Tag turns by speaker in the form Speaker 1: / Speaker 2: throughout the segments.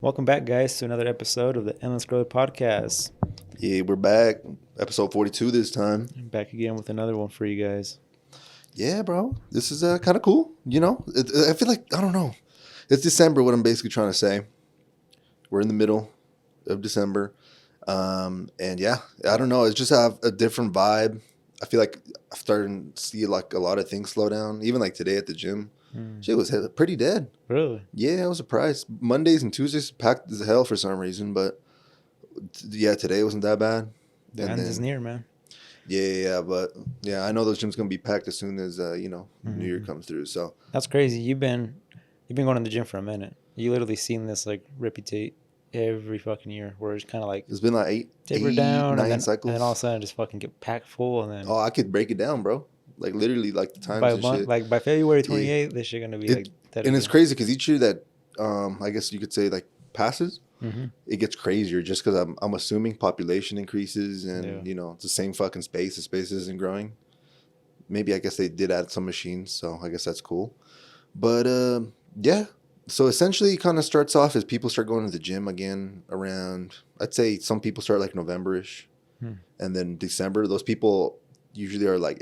Speaker 1: Welcome back, guys, to another episode of the Endless Growth Podcast.
Speaker 2: Yeah, we're back. Episode 42 this time.
Speaker 1: Back again with another one for you guys.
Speaker 2: Yeah, bro. This is kind of cool. I feel like, I don't know. It's December, what I'm basically trying to say. We're in the middle of December. And yeah, I don't know. It's just have a different vibe. I feel like I'm starting to see like a lot of things slow down. Even like today at the gym. Shit was pretty dead.
Speaker 1: Really?
Speaker 2: Yeah, I was surprised. Mondays and Tuesdays packed as hell for some reason. But yeah, today wasn't that bad.
Speaker 1: The
Speaker 2: And
Speaker 1: end is
Speaker 2: then
Speaker 1: near, man.
Speaker 2: Yeah, but yeah, I know those gyms gonna be packed as soon as New Year comes through. So
Speaker 1: That's crazy. You've been going to the gym for a minute. You literally seen this like reputate every fucking year, where it's kind of like
Speaker 2: it's been like
Speaker 1: taper down, and
Speaker 2: nine
Speaker 1: then
Speaker 2: cycles.
Speaker 1: all of a sudden just fucking get packed full, and then
Speaker 2: Oh, I could break it down, bro. Like literally, like the times
Speaker 1: by
Speaker 2: and shit.
Speaker 1: like by February
Speaker 2: Yeah,
Speaker 1: 28th, this shit gonna be like
Speaker 2: it
Speaker 1: that
Speaker 2: and it's
Speaker 1: again.
Speaker 2: crazy because each year that I guess you could say like passes,
Speaker 1: Mm-hmm.
Speaker 2: it gets crazier just because I'm assuming population increases and
Speaker 1: Yeah.
Speaker 2: it's the same fucking space. The space isn't growing. Maybe I guess they did add some machines, so I guess that's cool. But yeah, so essentially, it kind of starts off as people start going to the gym again around. I'd say some people start like November-ish,
Speaker 1: Hmm.
Speaker 2: and then December. Those people usually are like,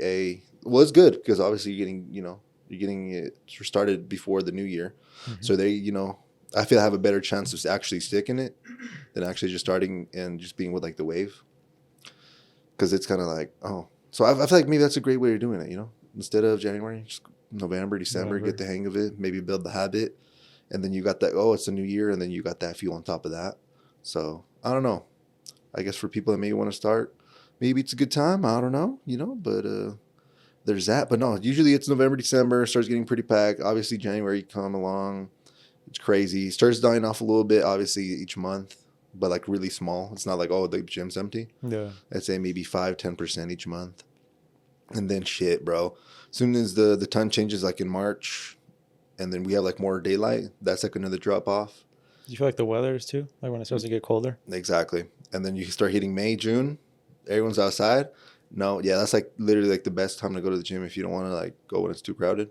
Speaker 2: well, it's good because obviously you're getting it started before the new year,
Speaker 1: Mm-hmm.
Speaker 2: so I feel I have a better chance of actually sticking it than actually just starting and just being with like the wave, because it's kind of like so I feel like maybe that's a great way of doing it. Instead of January, just November, December, get the hang of it, maybe build the habit, and then you got that. Oh, it's a new year, and then you got that fuel on top of that. So I don't know. I guess for people that maybe want to start, maybe it's a good time. I don't know, but there's that. But no, usually it's November, December, starts getting pretty packed. Obviously, January come along, it's crazy. Starts dying off a little bit, obviously each month, but like really small. It's not like the gym's empty.
Speaker 1: Yeah.
Speaker 2: I'd say maybe 5-10% each month. And then shit, bro. As soon as the time changes, like in March, and then we have like more daylight, that's like another drop off.
Speaker 1: Do you feel like the weather is too? Like when it starts to get colder?
Speaker 2: Exactly. And then you start hitting May, June, everyone's outside. No, yeah, that's like literally like the best time to go to the gym if you don't want to like go when it's too crowded.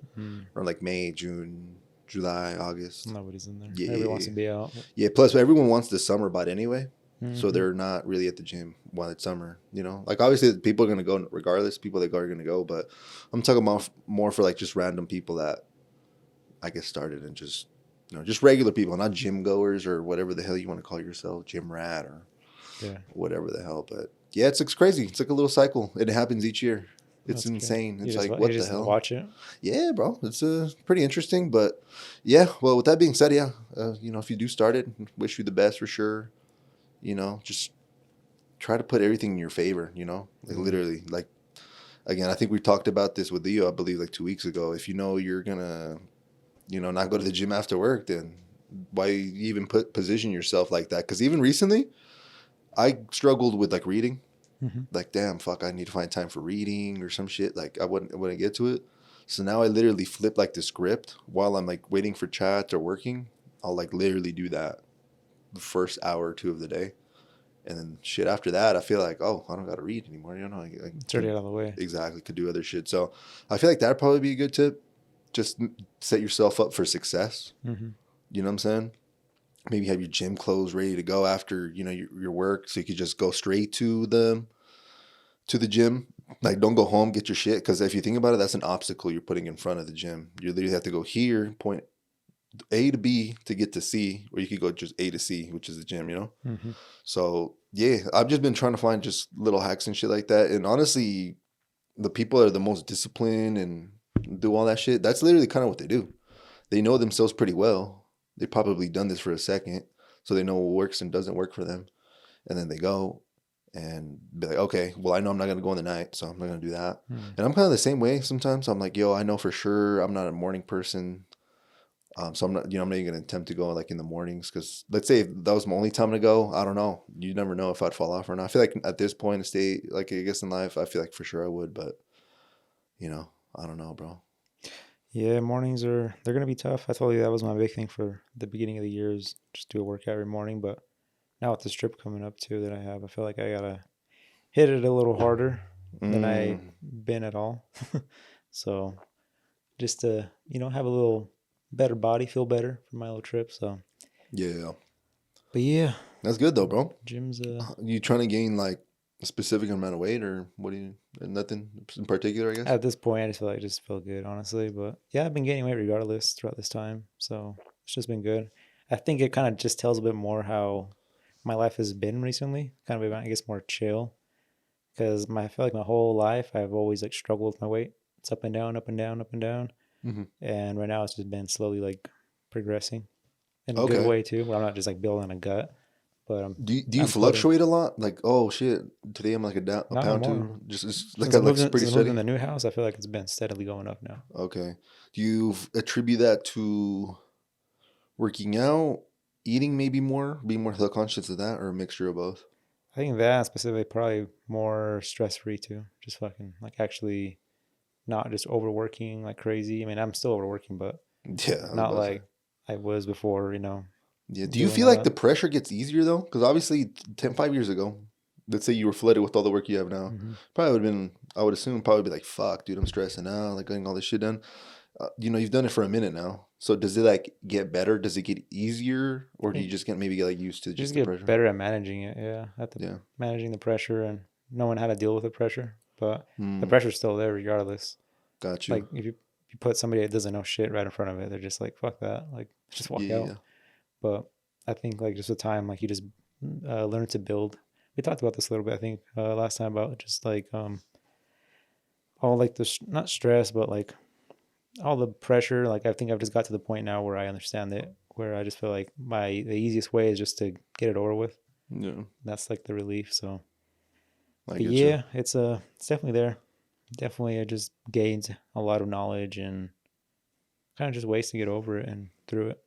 Speaker 2: Or like May, June, July, August.
Speaker 1: Nobody's in there.
Speaker 2: Yeah.
Speaker 1: Everyone wants to be out.
Speaker 2: Yeah, plus everyone wants the summer bod anyway. So
Speaker 1: Mhm.
Speaker 2: they're not really at the gym while it's summer, Like obviously people are gonna go regardless. People that go are gonna go, but I'm talking about more for like just random people that I guess started and just just regular people, not gym goers or whatever the hell you want to call yourself, gym rat or
Speaker 1: Yeah.
Speaker 2: whatever the hell. But yeah, it's crazy. It's like a little cycle. It happens each year. It's
Speaker 1: That's good.
Speaker 2: insane.
Speaker 1: You
Speaker 2: It's
Speaker 1: just,
Speaker 2: like
Speaker 1: you
Speaker 2: what the
Speaker 1: just
Speaker 2: hell?
Speaker 1: watch it.
Speaker 2: Yeah, bro. It's pretty interesting. But yeah, well, with that being said, yeah, if you do start it, wish you the best for sure. Just try to put everything in your favor, like literally, like, again, I think we talked about this with Leo, I believe like 2 weeks ago. If you know you're gonna, not go to the gym after work, then why even position yourself like that? Because even recently, I struggled with like reading.
Speaker 1: Mm-hmm.
Speaker 2: Like, damn, fuck, I need to find time for reading or some shit. Like, I wouldn't get to it. So now I literally flip like the script while I'm like waiting for chat or working. I'll like literally do that the first hour or two of the day. And then shit after that, I feel like, I don't got to read anymore.
Speaker 1: It's already out of the way.
Speaker 2: Exactly, could do other shit. So I feel like that'd probably be a good tip. Just set yourself up for success.
Speaker 1: Mm-hmm.
Speaker 2: You know what I'm saying? Maybe have your gym clothes ready to go after, your work. So you could just go straight to the gym. Like, don't go home, get your shit. Because if you think about it, that's an obstacle you're putting in front of the gym. You literally have to go here, point A to B to get to C, or you could go just A to C, which is the gym.
Speaker 1: Mm-hmm.
Speaker 2: So yeah, I've just been trying to find just little hacks and shit like that. And honestly, the people that are the most disciplined and do all that shit, that's literally kind of what they do. They know themselves pretty well. They've probably done this for a second, so they know what works and doesn't work for them. And then they go and be like, okay, well, I know I'm not gonna go in the night, so I'm not gonna do that.
Speaker 1: Mm-hmm.
Speaker 2: And I'm kind of the same way sometimes. I'm like, yo, I know for sure I'm not a morning person. So I'm not even gonna attempt to go like in the mornings because let's say if that was my only time to go, I don't know. You never know if I'd fall off or not. I feel like at this point in state, like I guess in life, I feel like for sure I would, but I don't know, bro.
Speaker 1: Yeah, mornings they're gonna be tough. I told you that was my big thing for the beginning of the year is just do a workout every morning. But now with this trip coming up too that I have, I feel like I gotta hit it a little harder than I been at all. So just to have a little better body, feel better for my little trip. So
Speaker 2: Yeah.
Speaker 1: But yeah,
Speaker 2: That's good though, bro.
Speaker 1: gym's
Speaker 2: You trying to gain like a specific amount of weight, or what do you? Nothing in particular, I guess.
Speaker 1: at this point I just feel like I just feel good, honestly. But yeah, I've been gaining weight regardless throughout this time, so it's just been good. I think it kind of just tells a bit more how my life has been recently. Kind of, I guess, more chill because I feel like my whole life I've always like struggled with my weight. It's up and down, up and down, up and down,
Speaker 2: Hmm.
Speaker 1: and right now it's just been slowly like progressing in a good
Speaker 2: Okay.
Speaker 1: way too, where I'm not just like building a gut, but
Speaker 2: Do you
Speaker 1: I'm floating.
Speaker 2: fluctuate a lot? Like, oh shit, today I'm like a
Speaker 1: Not no
Speaker 2: pound
Speaker 1: more.
Speaker 2: too. Just it's like
Speaker 1: Since I
Speaker 2: like
Speaker 1: moved in,
Speaker 2: pretty
Speaker 1: since I moved in
Speaker 2: steady.
Speaker 1: the new house, I feel like it's been steadily going up now.
Speaker 2: Okay. Do you attribute that to working out, eating maybe more, being more health conscious of that, or a mixture of both?
Speaker 1: I think that specifically probably more stress free too. Just fucking like actually not just overworking like crazy. I mean, I'm still overworking, but
Speaker 2: Yeah, I was
Speaker 1: not
Speaker 2: about to say.
Speaker 1: like I was before.
Speaker 2: Yeah. Do you
Speaker 1: Doing
Speaker 2: feel
Speaker 1: all
Speaker 2: like
Speaker 1: that.
Speaker 2: the pressure gets easier though? Because obviously, 5 years ago, let's say you were flooded with all the work you have now,
Speaker 1: Hmm.
Speaker 2: probably would have been. I would assume probably be like, "Fuck, dude, I'm stressing out, like getting all this shit done." You've done it for a minute now. So does it like get better? Does it get easier,
Speaker 1: I
Speaker 2: or do you
Speaker 1: think
Speaker 2: just get like used to
Speaker 1: you just
Speaker 2: just the
Speaker 1: get
Speaker 2: pressure?
Speaker 1: better at managing it. Yeah,
Speaker 2: Yeah.
Speaker 1: managing the pressure and knowing how to deal with the pressure. But the
Speaker 2: Hmm.
Speaker 1: pressure's still there regardless.
Speaker 2: Got you.
Speaker 1: Like if you put somebody that doesn't know shit right in front of it, they're just like fuck that. Like just walk
Speaker 2: Yeah.
Speaker 1: out.
Speaker 2: Yeah.
Speaker 1: But I think like just with time, like you just learn to build. We talked about this a little bit, I think, last time about just like all like the not stress, but like all the pressure. Like I think I've just got to the point now where I understand it, where I just feel like the easiest way is just to get it over with.
Speaker 2: Yeah.
Speaker 1: That's like the relief. So,
Speaker 2: I
Speaker 1: but
Speaker 2: get you.
Speaker 1: yeah, it's definitely there. Definitely, I just gained a lot of knowledge and kind of just ways to get over it and through it.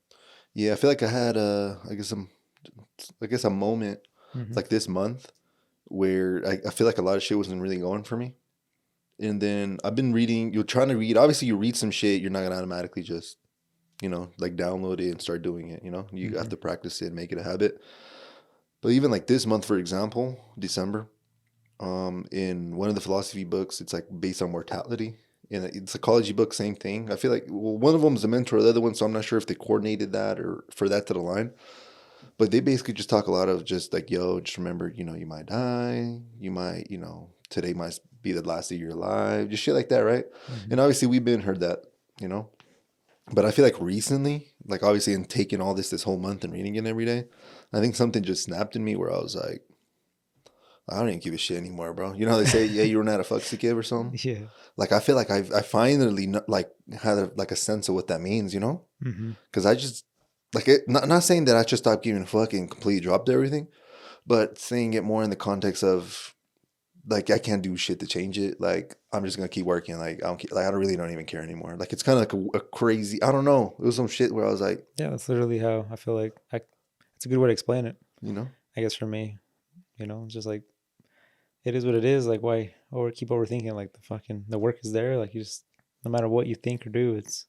Speaker 2: Yeah. I feel like I had I guess a moment
Speaker 1: Hmm.
Speaker 2: like this month where I feel like a lot of shit wasn't really going for me. And then I've been reading, you're trying to read, obviously you read some shit, you're not gonna automatically just, like download it and start doing it, You have
Speaker 1: Hmm.
Speaker 2: to practice it and make it a habit. But even like this month, for example, December, in one of the philosophy books, it's like based on mortality. In a psychology book, same thing. I feel like, well, one of them is a mentor, the other one, so I'm not sure if they coordinated that or for that to align. But they basically just talk a lot of just like, yo, just remember, you might die. You might, today might be the last day of your life. Just shit like that, right?
Speaker 1: Hmm.
Speaker 2: And obviously we've been heard that, you know. But I feel like recently, like obviously in taking all this whole month and reading it every day, I think something just snapped in me where I was like, I don't even give a shit anymore, bro. You know how they say, yeah, you run out of fucks to give or something?
Speaker 1: Yeah.
Speaker 2: Like I feel like I finally like had like a sense of what that means,
Speaker 1: Hmm.
Speaker 2: Because I just like it. Not saying that I just stopped giving a fuck and completely dropped everything, but saying it more in the context of like I can't do shit to change it. Like I'm just gonna keep working. Like I don't really don't even care anymore. Like it's kind of like a crazy. I don't know. It was some shit where I was like,
Speaker 1: Yeah, that's literally how I feel like it's a good way to explain it.
Speaker 2: you know,
Speaker 1: I guess for me, it's just like it is what it is. Like why keep overthinking? Like the work is there. Like you just no matter what you think or do, it's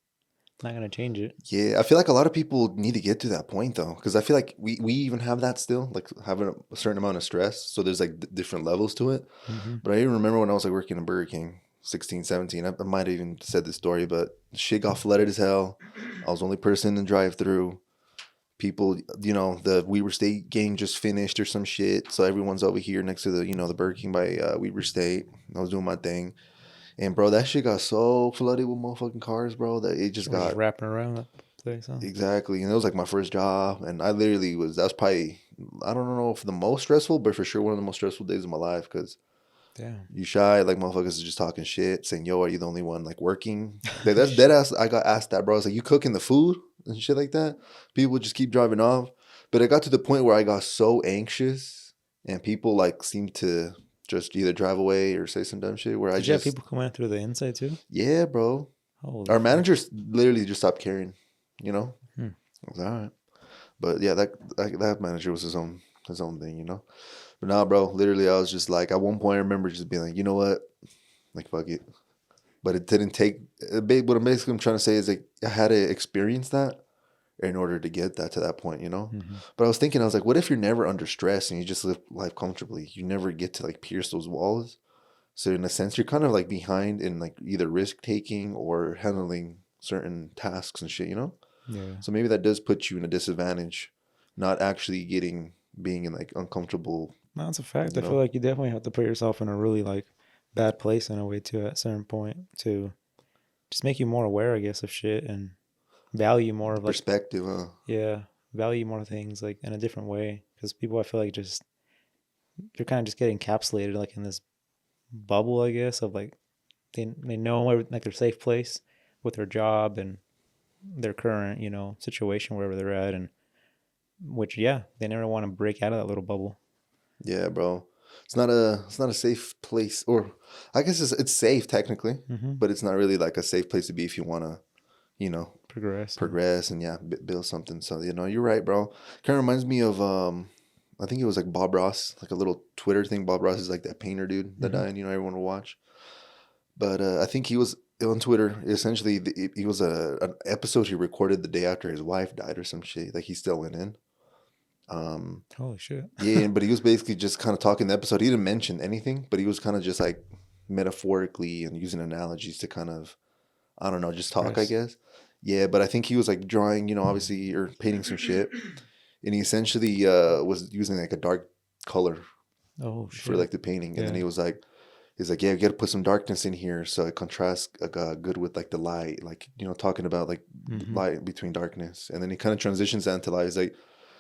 Speaker 1: not gonna change it.
Speaker 2: yeah. I feel like a lot of people need to get to that point though, because I feel like we even have that still, like having a certain amount of stress. So there's like different levels to it.
Speaker 1: Hmm.
Speaker 2: But I even remember when I was like working in Burger King, 16, 17. I might have even said this story, but shit got flooded as hell. I was the only person in the drive through. People, the Weber State game just finished or some shit. So everyone's over here next to the Burger King by Weber State. I was doing my thing. And bro, that shit got so flooded with motherfucking cars, bro, that it just
Speaker 1: We're just
Speaker 2: got
Speaker 1: wrapping around that place, huh?
Speaker 2: exactly. And it was like my first job. And I literally that was probably, I don't know if the most stressful, but for sure one of the most stressful days of my life because
Speaker 1: Damn.
Speaker 2: you shy, like motherfuckers is just talking shit, saying, "Yo, are you the only one like working?" That's dead ass. I got asked that, bro. I was like, "You cooking the food and shit like that?" People just keep driving off, but it got to the point where I got so anxious, and people like seemed to just either drive away or say some dumb shit. Where I
Speaker 1: Did you have
Speaker 2: just,
Speaker 1: people coming in through the inside too?
Speaker 2: yeah, bro.
Speaker 1: Holy
Speaker 2: Our
Speaker 1: fuck.
Speaker 2: managers literally just stopped caring. You know,
Speaker 1: Hmm.
Speaker 2: I was all right, but yeah, that manager was his own thing. But nah, bro. Literally, I was just like, at one point, I remember just being like, you know what, like fuck it. But it didn't take what I'm trying to say is like I had to experience that in order to get that to that point.
Speaker 1: Hmm.
Speaker 2: But I was thinking, I was like, what if you're never under stress and you just live life comfortably? You never get to like pierce those walls. So in a sense, you're kind of like behind in like either risk taking or handling certain tasks and shit.
Speaker 1: Yeah.
Speaker 2: So maybe that does put you in a disadvantage. not actually being in like uncomfortable,
Speaker 1: No, that's a fact.
Speaker 2: you
Speaker 1: I feel
Speaker 2: know,
Speaker 1: like you definitely have to put yourself in a really like bad place in a way too at a certain point to just make you more aware, I guess, of shit and value more of like,
Speaker 2: perspective, huh?
Speaker 1: yeah, value more things like in a different way. Because people, I feel like just they're kind of just getting encapsulated like in this bubble, I guess, of like they know like their safe place with their job and their current situation wherever they're at, and which yeah, they never want to break out of that little bubble.
Speaker 2: Yeah, bro. It's not a safe place, or I guess it's safe technically,
Speaker 1: Mm-hmm.
Speaker 2: but it's not really like a safe place to be if you want to, you know,
Speaker 1: Progress and
Speaker 2: progress and yeah, build something. So you're right, bro. Kind of reminds me of I think it was like Bob Ross, like a little Twitter thing. Bob Ross is like that painter dude that
Speaker 1: mm-hmm.
Speaker 2: died. Everyone will watch. But I think he was on Twitter. Essentially, he was an episode he recorded the day after his wife died or some shit. Like he still went in. Um,
Speaker 1: Holy shit.
Speaker 2: yeah, but he was basically just kind of talking the episode. He didn't mention anything, but he was kind of just like metaphorically and using analogies to kind of, I don't know, just talk, I
Speaker 1: Express.
Speaker 2: guess. Yeah, but I think he was like drawing, obviously, or painting some shit. And he essentially was using like a dark color
Speaker 1: Oh
Speaker 2: for
Speaker 1: shit.
Speaker 2: like the painting. And then
Speaker 1: Yeah.
Speaker 2: he's like, yeah, we got to put some darkness in here so it contrasts good with like the light, like, talking about like
Speaker 1: Mm-hmm.
Speaker 2: light between darkness. And then he kind of transitions that into light. He's like,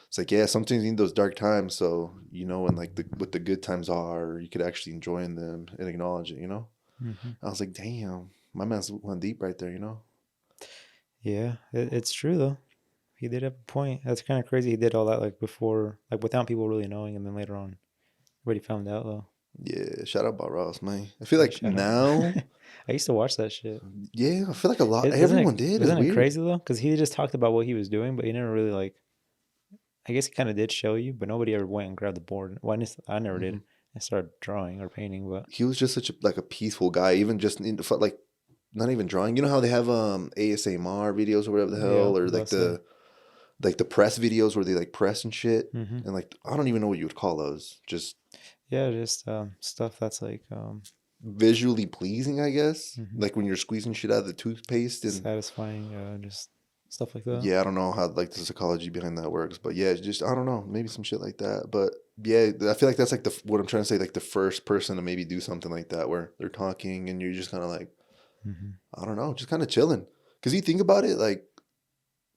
Speaker 2: it's like, yeah, sometimes you need those dark times. So, and like what the good times are, you could actually enjoy in them and acknowledge it.
Speaker 1: Mm-hmm.
Speaker 2: I was like, damn, my man's went deep right there.
Speaker 1: Yeah, it's true though. He did have a point. That's kind of crazy. He did all that like before, like without people really knowing, and then later on, everybody found out though.
Speaker 2: Yeah, shout out Bob Ross, man. I feel
Speaker 1: Yeah,
Speaker 2: like
Speaker 1: shout out.
Speaker 2: now,
Speaker 1: I used to watch that shit.
Speaker 2: yeah, I feel like a lot,
Speaker 1: Isn't it
Speaker 2: everyone did. It's
Speaker 1: isn't it
Speaker 2: weird.
Speaker 1: crazy though? Because he just talked about what he was doing, but he never really like. I guess he kind of did show you, but nobody ever went and grabbed the board. Well, I never did.
Speaker 2: Hmm.
Speaker 1: I started drawing or painting, but
Speaker 2: He was just such a peaceful guy, even just like not even drawing. You know how they have ASMR videos or whatever the
Speaker 1: yeah, I
Speaker 2: hell, or
Speaker 1: was about to say.
Speaker 2: like the press videos where they like press and shit,
Speaker 1: Mm-hmm.
Speaker 2: and like I don't even know what you would call those. Just
Speaker 1: Yeah, just stuff that's like
Speaker 2: visually pleasing, I guess.
Speaker 1: mhm,
Speaker 2: Like when you're squeezing shit out of the toothpaste and
Speaker 1: satisfying, just stuff like that.
Speaker 2: yeah, I don't know how like the psychology behind that works, but yeah, it's just I don't know, maybe some shit like that. But yeah, I feel like that's like what I'm trying to say, like the first person to maybe do something like that where they're talking and you're just kind of like
Speaker 1: Mm-hmm.
Speaker 2: I don't know, just kind of chilling. Because you think about it, like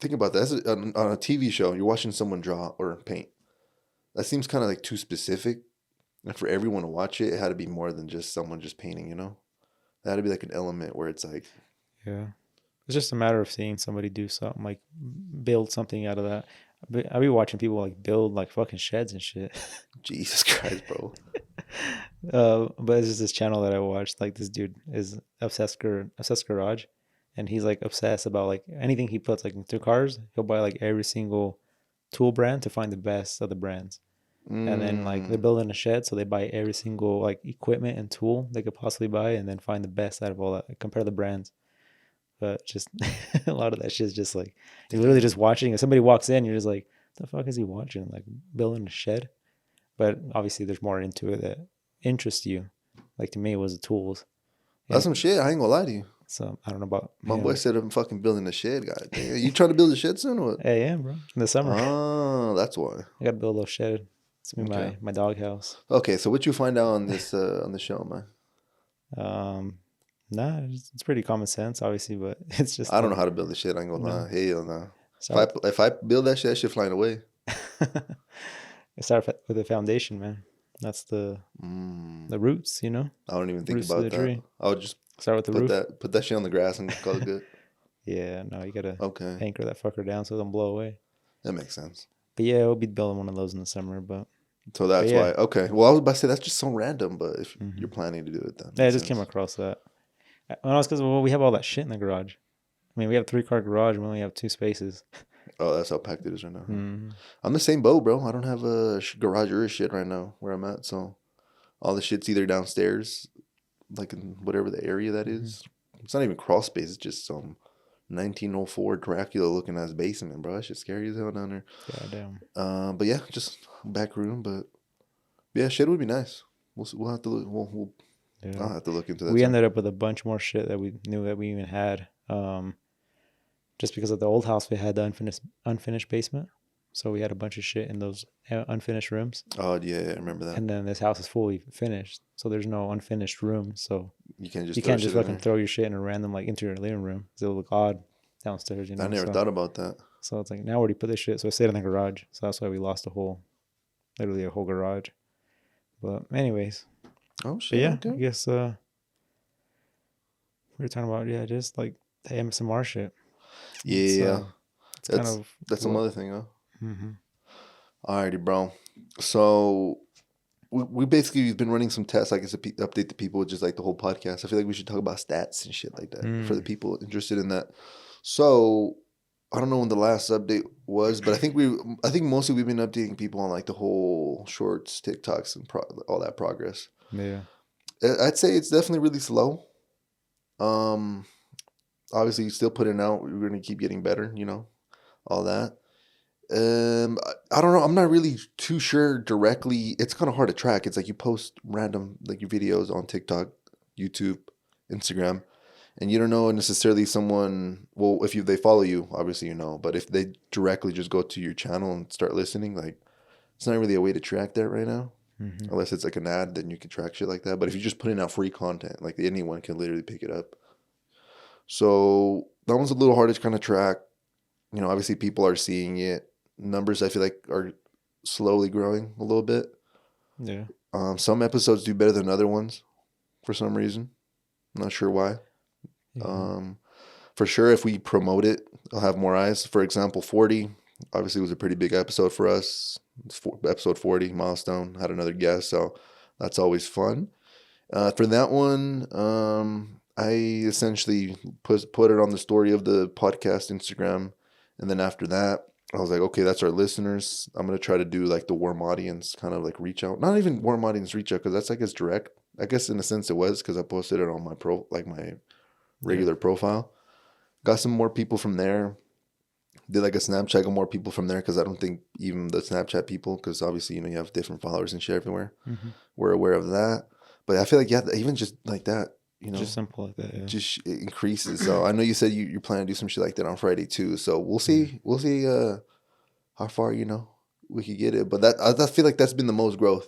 Speaker 2: think about that. On a TV show, you're watching someone draw or paint. That seems kind of like too specific, and for everyone to watch it, it had to be more than just someone just painting. It had to be like an element where it's like
Speaker 1: Yeah. It's just a matter of seeing somebody do something like build something out of that. But I be watching people like build like fucking sheds and shit.
Speaker 2: Jesus Christ, bro.
Speaker 1: But it's just this channel that I watched. Like this dude is obsessed garage, and he's like obsessed about like anything he puts like into cars. He'll buy like every single tool brand to find the best of the brands. And then like they're
Speaker 2: Mm.
Speaker 1: building a shed, so they buy every single like equipment and tool they could possibly buy, and then find the best out of all that. Compare the brands. But just a lot of that shit is just like you're literally just watching. If somebody walks in, you're just like, the fuck is he watching? Like building a shed. But obviously, there's more into it that interests you. Like to me, it was the tools.
Speaker 2: That's
Speaker 1: And
Speaker 2: some shit. I ain't gonna lie to you.
Speaker 1: so I don't know about
Speaker 2: My boy
Speaker 1: him.
Speaker 2: said I'm fucking building a shed, god damn. You trying to build a shed soon or what?
Speaker 1: Hey, yeah, bro. In the summer,
Speaker 2: Oh, that's why.
Speaker 1: I gotta build a little shed. It's gonna be
Speaker 2: Okay.
Speaker 1: my dog house.
Speaker 2: Okay, so what you find out on the show, man?
Speaker 1: Um, nah, it's pretty common sense, obviously, but it's just
Speaker 2: I don't know how to build a shed. I ain't
Speaker 1: you
Speaker 2: gonna lie.
Speaker 1: know,
Speaker 2: Hell no.
Speaker 1: start
Speaker 2: If I build that shit flying away.
Speaker 1: start with the foundation, man. That's
Speaker 2: Mm,
Speaker 1: the roots,
Speaker 2: I don't even think
Speaker 1: roots of the
Speaker 2: about that.
Speaker 1: tree.
Speaker 2: I would just
Speaker 1: Start with the roof.
Speaker 2: put that shit on the grass and call it good.
Speaker 1: Yeah, no, you gotta
Speaker 2: Okay,
Speaker 1: anchor that fucker down so it don't blow away.
Speaker 2: that makes sense.
Speaker 1: But yeah, we'll be building one of those in the summer.
Speaker 2: So
Speaker 1: But
Speaker 2: that's
Speaker 1: yeah,
Speaker 2: why. Okay, well I was about to say that's just so random, but if
Speaker 1: hmm
Speaker 2: you're planning to do it, that
Speaker 1: yeah, I
Speaker 2: makes
Speaker 1: just came
Speaker 2: sense.
Speaker 1: across that. Well, it's because we have all that shit in the garage. I mean, we have a 3-car garage. We only have 2 spaces.
Speaker 2: Oh, that's how packed it is right now. Huh?
Speaker 1: Hmm.
Speaker 2: I'm the same boat, bro. I don't have a garage or a shit right now where I'm at, so all the shit's either downstairs, like in whatever the area that
Speaker 1: Hmm.
Speaker 2: is. It's not even crawl space. It's just some 1904 Dracula looking ass basement, bro. That shit's scary as hell down there.
Speaker 1: Goddamn.
Speaker 2: But yeah, just back room. But yeah, shit would be nice. We'll have to look.
Speaker 1: Yeah.
Speaker 2: I'll have to look into that
Speaker 1: We
Speaker 2: too.
Speaker 1: ended up with a bunch more shit that we knew that we even had. Just because of the old house, we had the unfinished basement. so we had a bunch of shit in those unfinished rooms.
Speaker 2: Oh yeah, I remember that.
Speaker 1: And then this house is fully finished, so there's no unfinished room. So
Speaker 2: You can't just
Speaker 1: you
Speaker 2: throw
Speaker 1: can't just
Speaker 2: shit in
Speaker 1: fucking
Speaker 2: there.
Speaker 1: throw your shit in a random like interior living room because it'll look odd downstairs, you
Speaker 2: I
Speaker 1: know.
Speaker 2: never
Speaker 1: So
Speaker 2: thought about that.
Speaker 1: so it's like now where do you put this shit? So I stayed in the garage. So that's why we lost literally a whole garage. But anyways,
Speaker 2: Oh
Speaker 1: but
Speaker 2: shit.
Speaker 1: yeah, I
Speaker 2: Okay.
Speaker 1: guess we were talking about just like the ASMR shit. It's
Speaker 2: Yeah,
Speaker 1: it's kind
Speaker 2: that's
Speaker 1: of
Speaker 2: that's some
Speaker 1: what.
Speaker 2: other thing, huh?
Speaker 1: Hmm.
Speaker 2: Alrighty, bro. So we basically have been running some tests, I guess, to update the people, just like the whole podcast. I feel like we should talk about stats and shit like that for the
Speaker 1: Mm.
Speaker 2: people interested in that. So I don't know when the last update was, but I think mostly we've been updating people on like the whole shorts, TikToks, and all that progress.
Speaker 1: Yeah.
Speaker 2: I'd say it's definitely really slow. Um, Obviously, still putting out. We're gonna keep getting better, all that. I don't know. I'm not really too sure directly. It's kind of hard to track. It's like you post random like your videos on TikTok, YouTube, Instagram, and you don't know necessarily someone. Well, if they follow you, obviously you know. But if they directly just go to your channel and start listening, like it's not really a way to track that right now.
Speaker 1: Hmm.
Speaker 2: Unless it's like an ad, then you can track shit like that. But if you're just putting out free content, like anyone can literally pick it up. So that one's a little hard to kind of track. Obviously people are seeing it. Numbers I feel like are slowly growing a little bit.
Speaker 1: Yeah.
Speaker 2: Some episodes do better than other ones for some reason. I'm not sure why.
Speaker 1: Yeah.
Speaker 2: Um, for sure, if we promote it, I'll have more eyes. For example, 40 obviously was a pretty big episode for us. It's episode 40 milestone. Had another guest, so that's always fun. For that one, I essentially put it on the story of the podcast Instagram, and then after that, I was like, okay, that's our listeners. I'm gonna try to do like the warm audience kind of like reach out. Not even warm audience reach out because that's I guess direct. I guess in a sense it was because I posted it on my
Speaker 1: Yeah.
Speaker 2: regular profile. Got some more people from there. Did like a Snapchat, got more people from there because I don't think even the Snapchat people, because obviously you have different followers and shit everywhere.
Speaker 1: Hmm.
Speaker 2: We're aware of that, but I feel like even just like that,
Speaker 1: Just simple like that. Yeah.
Speaker 2: just it increases. So I know you said you plan to do some shit like that on Friday too. So we'll
Speaker 1: Yeah.
Speaker 2: see. We'll see how far we could get it. But I feel like that's been the most growth.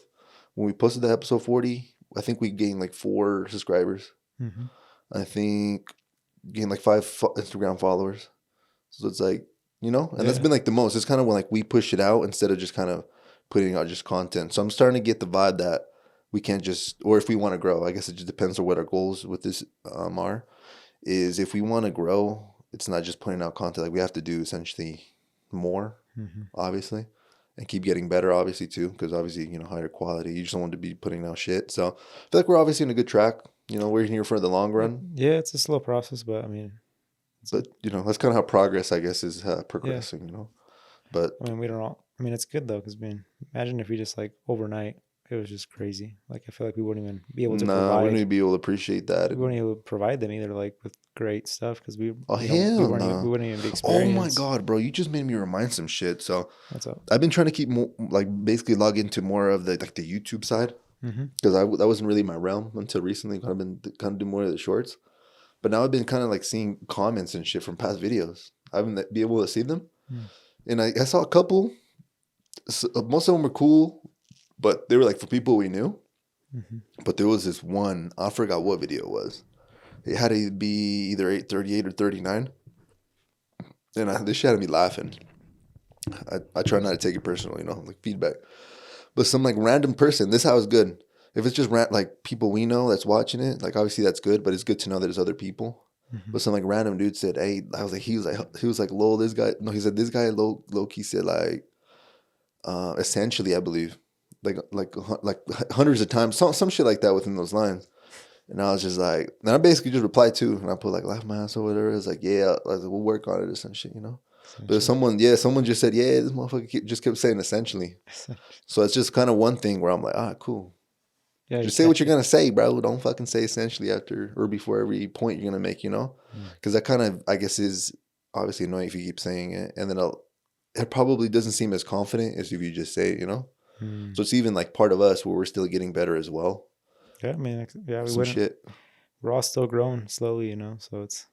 Speaker 2: When we posted the episode 40, I think we gained like 4 subscribers.
Speaker 1: Hmm.
Speaker 2: I think gained like 5 Instagram followers. So it's like and that's
Speaker 1: Yeah.
Speaker 2: been like the most. It's kind of when like we push it out instead of just kind of putting out just content. So I'm starting to get the vibe that we can't just, or if we want to grow, I guess it just depends on what our goals with this are. Is if we want to grow, it's not just putting out content. Like we have to do essentially more,
Speaker 1: Hmm.
Speaker 2: obviously, and keep getting better, obviously too, because obviously higher quality. You just don't want to be putting out shit. So I feel like we're obviously in a good track. We're here for the long run.
Speaker 1: Yeah, it's a slow process, but I mean, it's
Speaker 2: But that's kind of how progress, I guess, is
Speaker 1: yeah.
Speaker 2: progressing. But
Speaker 1: I mean, we don't all. I mean, it's good though, because imagine if we just like overnight, it was just crazy. Like I feel like we wouldn't even be able to
Speaker 2: nah, we don't
Speaker 1: provide.
Speaker 2: even be able to appreciate that.
Speaker 1: We wouldn't even provide them either, like with great stuff, because
Speaker 2: Oh hell
Speaker 1: we
Speaker 2: no!
Speaker 1: wouldn't even be
Speaker 2: Oh my
Speaker 1: experienced.
Speaker 2: god, bro, you just made me remind some shit. So
Speaker 1: What's up?
Speaker 2: I've been trying to keep more, like basically log into more of the like the YouTube side
Speaker 1: Mm-hmm.
Speaker 2: because that wasn't really my realm until recently. I've been kind of doing more of the shorts, but now I've been kind of like seeing comments and shit from past videos. I haven't been able to see them, and I saw a couple. Most of them were cool, but they were like for people we knew.
Speaker 1: Mm-hmm.
Speaker 2: But there was this one, I forgot what video it was. It had to be either 838 or 39. And this shit had me laughing. I try not to take it personal, like feedback. But some like random person, this how it's good. If it's just like people we know that's watching it, like obviously that's good, but it's good to know that there's other people.
Speaker 1: Mm-hmm.
Speaker 2: But some like random dude said, "Hey," he was like, "Lol, this guy." No, he said this guy low key said like, essentially, I believe, like hundreds of times, some shit like that within those lines. And I was just like, and I basically just replied to, and I put like laugh my ass or whatever. It's like, yeah, I was like, we'll work on it or some shit. But
Speaker 1: Essentially.
Speaker 2: someone just said, yeah, this motherfucker just kept saying essentially. So it's just kind of one thing where I'm like, cool.
Speaker 1: Yeah, you
Speaker 2: Just say what
Speaker 1: catch
Speaker 2: you're
Speaker 1: it.
Speaker 2: gonna say, bro. Don't fucking say essentially after or before every point you're gonna make. Because that kind of, I guess, is obviously annoying if you keep saying it, and then it probably doesn't seem as confident as if you just say it.
Speaker 1: Mm.
Speaker 2: So it's even like part of us where we're still getting better as well.
Speaker 1: Yeah, I mean, yeah, we
Speaker 2: Some
Speaker 1: wouldn't.
Speaker 2: shit.
Speaker 1: We're all still growing slowly, So it's,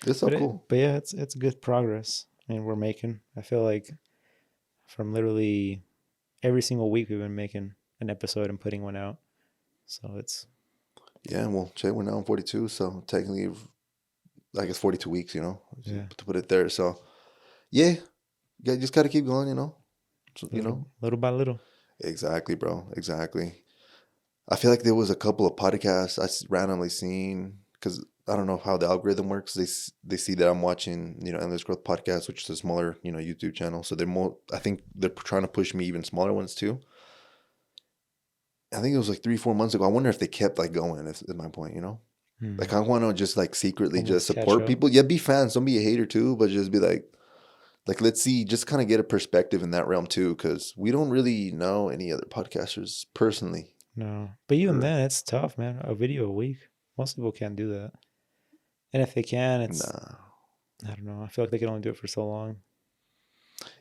Speaker 2: It's so cool.
Speaker 1: but yeah, it's good progress. I mean, we're making. I feel like from literally every single week we've been making an episode and putting one out. So it's
Speaker 2: Yeah, well, shit, we're now in 42, so technically, I guess 42 weeks,
Speaker 1: yeah,
Speaker 2: to put it there. So, yeah, you just got to keep going, So,
Speaker 1: little by little.
Speaker 2: Exactly, bro. Exactly. I feel like there was a couple of podcasts randomly seen because I don't know how the algorithm works. They see that I'm watching, Endless Growth Podcast, which is a smaller, YouTube channel. So they're more. I think they're trying to push me even smaller ones too. I think it was like 3-4 months ago. I wonder if they kept like going. Is my point.
Speaker 1: Hmm.
Speaker 2: Like I want to just like secretly just
Speaker 1: Almost catch
Speaker 2: support
Speaker 1: up.
Speaker 2: people. Yeah, be fans. Don't be a hater too, but just be like let's see. Just kind of get a perspective in that realm too, because we don't really know any other podcasters personally.
Speaker 1: No, but even
Speaker 2: Or
Speaker 1: then, it's tough, man. A video a week. Most people can't do that, and if they can, it's
Speaker 2: nah.
Speaker 1: I don't know. I feel like they can only do it for so long.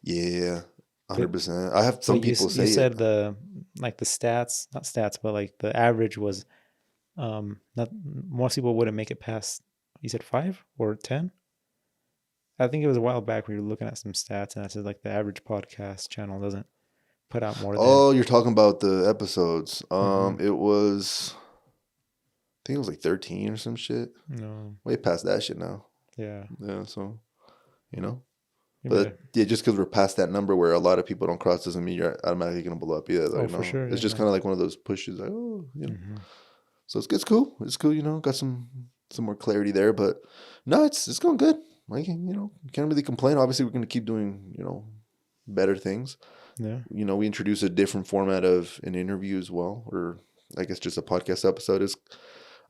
Speaker 2: Yeah,
Speaker 1: But
Speaker 2: 100%. I have some
Speaker 1: but
Speaker 2: people
Speaker 1: you
Speaker 2: say it.
Speaker 1: said the like the stats, not stats, but like the average was not most people wouldn't make it past. You said 5 or 10. I think it was a while back we were looking at some stats, and I said like the average podcast channel doesn't put out more than.
Speaker 2: Oh, you're talking about the episodes.
Speaker 1: Mm-hmm.
Speaker 2: It was, I think it was like 13 or some shit.
Speaker 1: No,
Speaker 2: Way past that shit now.
Speaker 1: yeah,
Speaker 2: Yeah, so, you know.
Speaker 1: you
Speaker 2: But
Speaker 1: better.
Speaker 2: yeah, just because we're past that number where a lot of people don't cross doesn't mean you're automatically gonna blow up. Yeah,
Speaker 1: Oh,
Speaker 2: like
Speaker 1: for
Speaker 2: no,
Speaker 1: sure.
Speaker 2: it's
Speaker 1: Yeah,
Speaker 2: just
Speaker 1: no.
Speaker 2: kind of like one of those pushes. Like oh.
Speaker 1: Mm-hmm.
Speaker 2: So it's cool. It's cool. Got some more clarity there. But no, it's going good. Like can't really complain. Obviously, we're gonna keep doing better things.
Speaker 1: Yeah.
Speaker 2: We introduce a different format of an interview as well, or I guess just a podcast episode. Is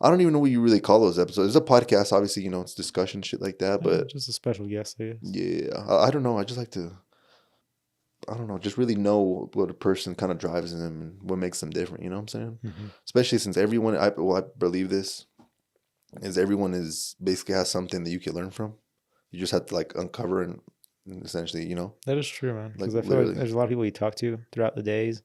Speaker 2: I don't even know what you really call those episodes. It's a podcast, obviously. It's discussion shit like that. But
Speaker 1: Just a special guest, I guess.
Speaker 2: yeah, I don't know. I just like to. I don't know, just really know what a person kind of drives them and what makes them different. You know what I'm saying?
Speaker 1: Mm-hmm.
Speaker 2: Especially since everyone, I believe this is everyone is basically has something that you can learn from. You just have to like uncover and essentially,
Speaker 1: That is true, man.
Speaker 2: like
Speaker 1: Because I feel like
Speaker 2: literally.
Speaker 1: there's a lot of people you talk to throughout the days.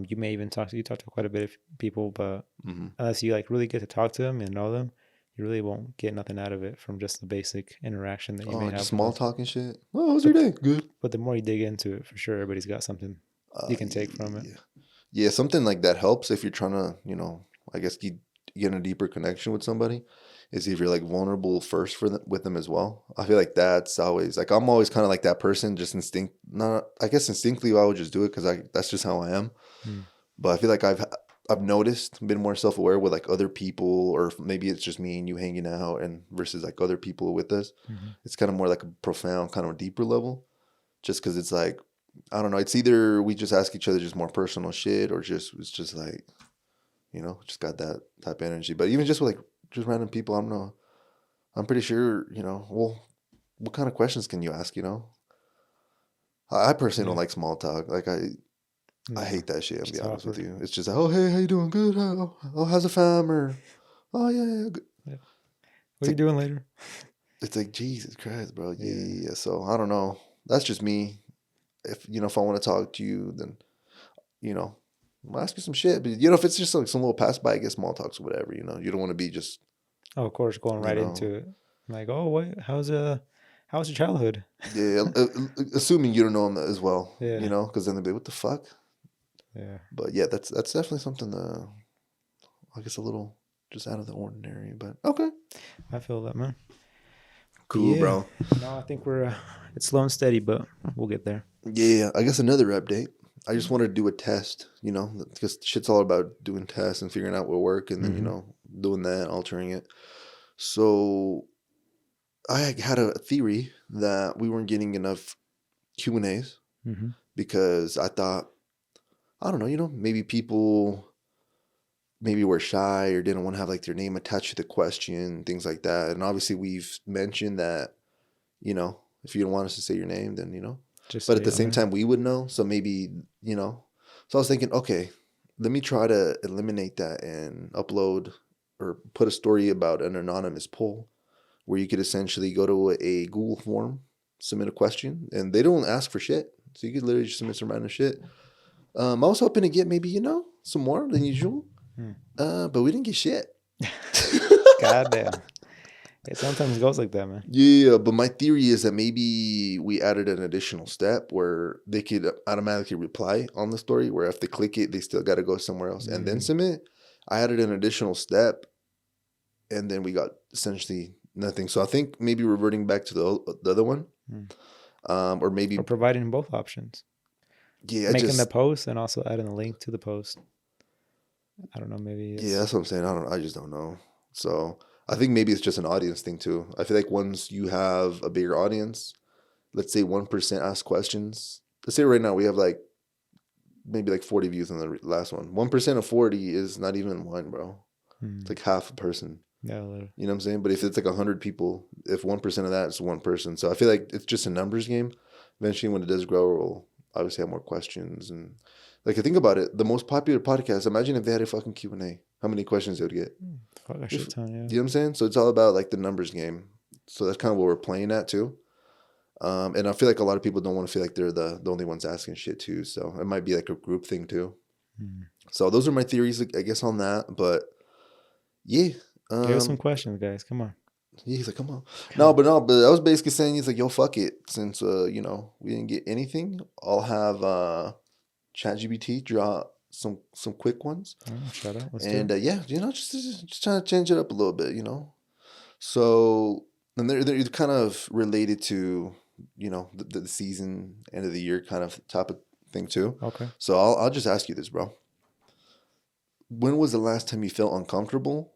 Speaker 1: You may even talk to quite a bit of people, but
Speaker 2: Hmm.
Speaker 1: unless you like really get to talk to them and know them, you really won't get nothing out of it from just the basic interaction that you may
Speaker 2: Oh, just
Speaker 1: have with
Speaker 2: small
Speaker 1: them.
Speaker 2: talk and shit. Oh, how was your
Speaker 1: But
Speaker 2: day? Good.
Speaker 1: but the more you dig into it, for sure, everybody's got something you can take from it.
Speaker 2: Yeah. Yeah, something like that helps if you're trying to, I guess get in a deeper connection with somebody. Is if you're like vulnerable first with them as well. I feel like that's always like I'm always kind of like that person, just not I guess instinctively I would just do it because that's just how I am.
Speaker 1: Mm.
Speaker 2: But I feel like I've noticed, been more self aware with like other people, or maybe it's just me and you hanging out, and versus like other people with us.
Speaker 1: Mm-hmm.
Speaker 2: It's kind of more like a profound, kind of deeper level. Just because it's like I don't know. It's either we just ask each other just more personal shit, or it's just like just got that type of energy. But even just with like just random people, I don't know. I'm pretty sure Well, what kind of questions can you ask? I personally don't
Speaker 1: Yeah.
Speaker 2: like small talk. Like I
Speaker 1: No,
Speaker 2: hate that shit. I'll be
Speaker 1: just
Speaker 2: honest with
Speaker 1: awkward.
Speaker 2: you. It's just like, oh hey, how you doing? Good. Oh, how's the fam? Or oh yeah. Good.
Speaker 1: Yeah.
Speaker 2: It's
Speaker 1: What are you
Speaker 2: like
Speaker 1: doing later?
Speaker 2: Jesus Christ, bro.
Speaker 1: Yeah.
Speaker 2: Yeah. So I don't know. That's just me. If I want to talk to you, then you know, I'll ask you some shit. But if it's just like some little pass by, I guess small talks or whatever. You don't want to be just
Speaker 1: Oh, of course, going
Speaker 2: you
Speaker 1: right
Speaker 2: know,
Speaker 1: into it. Like, oh, wait, how's your childhood?
Speaker 2: yeah. Assuming you don't know them as well,
Speaker 1: Yeah.
Speaker 2: because then they'll be what the fuck.
Speaker 1: Yeah.
Speaker 2: But yeah, that's definitely something. I guess a little just out of the ordinary. But okay,
Speaker 1: I feel that, man. But
Speaker 2: cool,
Speaker 1: yeah,
Speaker 2: bro.
Speaker 1: no, I think it's slow and steady, but we'll get there.
Speaker 2: Yeah, I guess another update. I just wanted to do a test, because shit's all about doing tests and figuring out what work, and then
Speaker 1: Mm-hmm.
Speaker 2: doing that, altering it. So I had a theory that we weren't getting enough Q&As
Speaker 1: Mm-hmm.
Speaker 2: because I thought, I don't know, maybe people maybe were shy or didn't want to have like their name attached to the question, things like that. And obviously we've mentioned that, if you don't want us to say your name, then,
Speaker 1: Just
Speaker 2: but at
Speaker 1: say
Speaker 2: the
Speaker 1: it on
Speaker 2: same
Speaker 1: there.
Speaker 2: time, we would know. So maybe, so I was thinking, okay, let me try to eliminate that and upload or put a story about an anonymous poll where you could essentially go to a Google form, submit a question, and they don't ask for shit. So you could literally just submit some random shit. I was hoping to get maybe, some more than usual,
Speaker 1: Hmm.
Speaker 2: but we didn't get shit.
Speaker 1: God damn. It sometimes goes like that, man.
Speaker 2: Yeah, but my theory is that maybe we added an additional step where they could automatically reply on the story, where if they click it, they still got to go somewhere else and then
Speaker 1: Mm.
Speaker 2: submit. I added an additional step, and then we got essentially nothing. So I think maybe reverting back to the other one,
Speaker 1: Mm.
Speaker 2: or
Speaker 1: Or
Speaker 2: maybe
Speaker 1: providing both options,
Speaker 2: yeah,
Speaker 1: making the
Speaker 2: just
Speaker 1: post and also adding a link to the post. I don't know. Maybe
Speaker 2: yeah,
Speaker 1: it's
Speaker 2: that's what I'm saying. I just don't know. So I think maybe it's just an audience thing too. I feel like once you have a bigger audience, let's say 1% ask questions. Let's say right now we have like maybe like 40 views on the last one. 1% of 40 is not even one, bro. It's
Speaker 1: mm,
Speaker 2: like half a person.
Speaker 1: yeah, a little.
Speaker 2: You know what I'm saying? But if it's like 100 people, if 1% of that is one person. So I feel like it's just a numbers game. Eventually, when it does grow, we'll obviously have more questions. And like, I think about it, the most popular podcast, imagine if they had a fucking Q&A, how many questions they would get.
Speaker 1: Fuck a
Speaker 2: If,
Speaker 1: shit ton, yeah.
Speaker 2: you know what I'm saying? So it's all about like the numbers game. So that's kind of what we're playing at too. And I feel like a lot of people don't want to feel like they're the only ones asking shit too. So it might be like a group thing too.
Speaker 1: Mm.
Speaker 2: So those are my theories, I guess, on that. But yeah,
Speaker 1: Give us some
Speaker 2: um,
Speaker 1: questions, guys. Come on.
Speaker 2: yeah, he's like, come on.
Speaker 1: Come on.
Speaker 2: No, but I was basically saying he's like, yo, fuck it. Since we didn't get anything, I'll have ChatGPT draw some quick ones.
Speaker 1: Oh, shut up. Let's do
Speaker 2: And
Speaker 1: it.
Speaker 2: yeah, just trying to change it up a little bit. So and they're kind of related to the season, end of the year kind of topic thing too.
Speaker 1: Okay.
Speaker 2: So I'll just ask you this, bro. When was the last time you felt uncomfortable,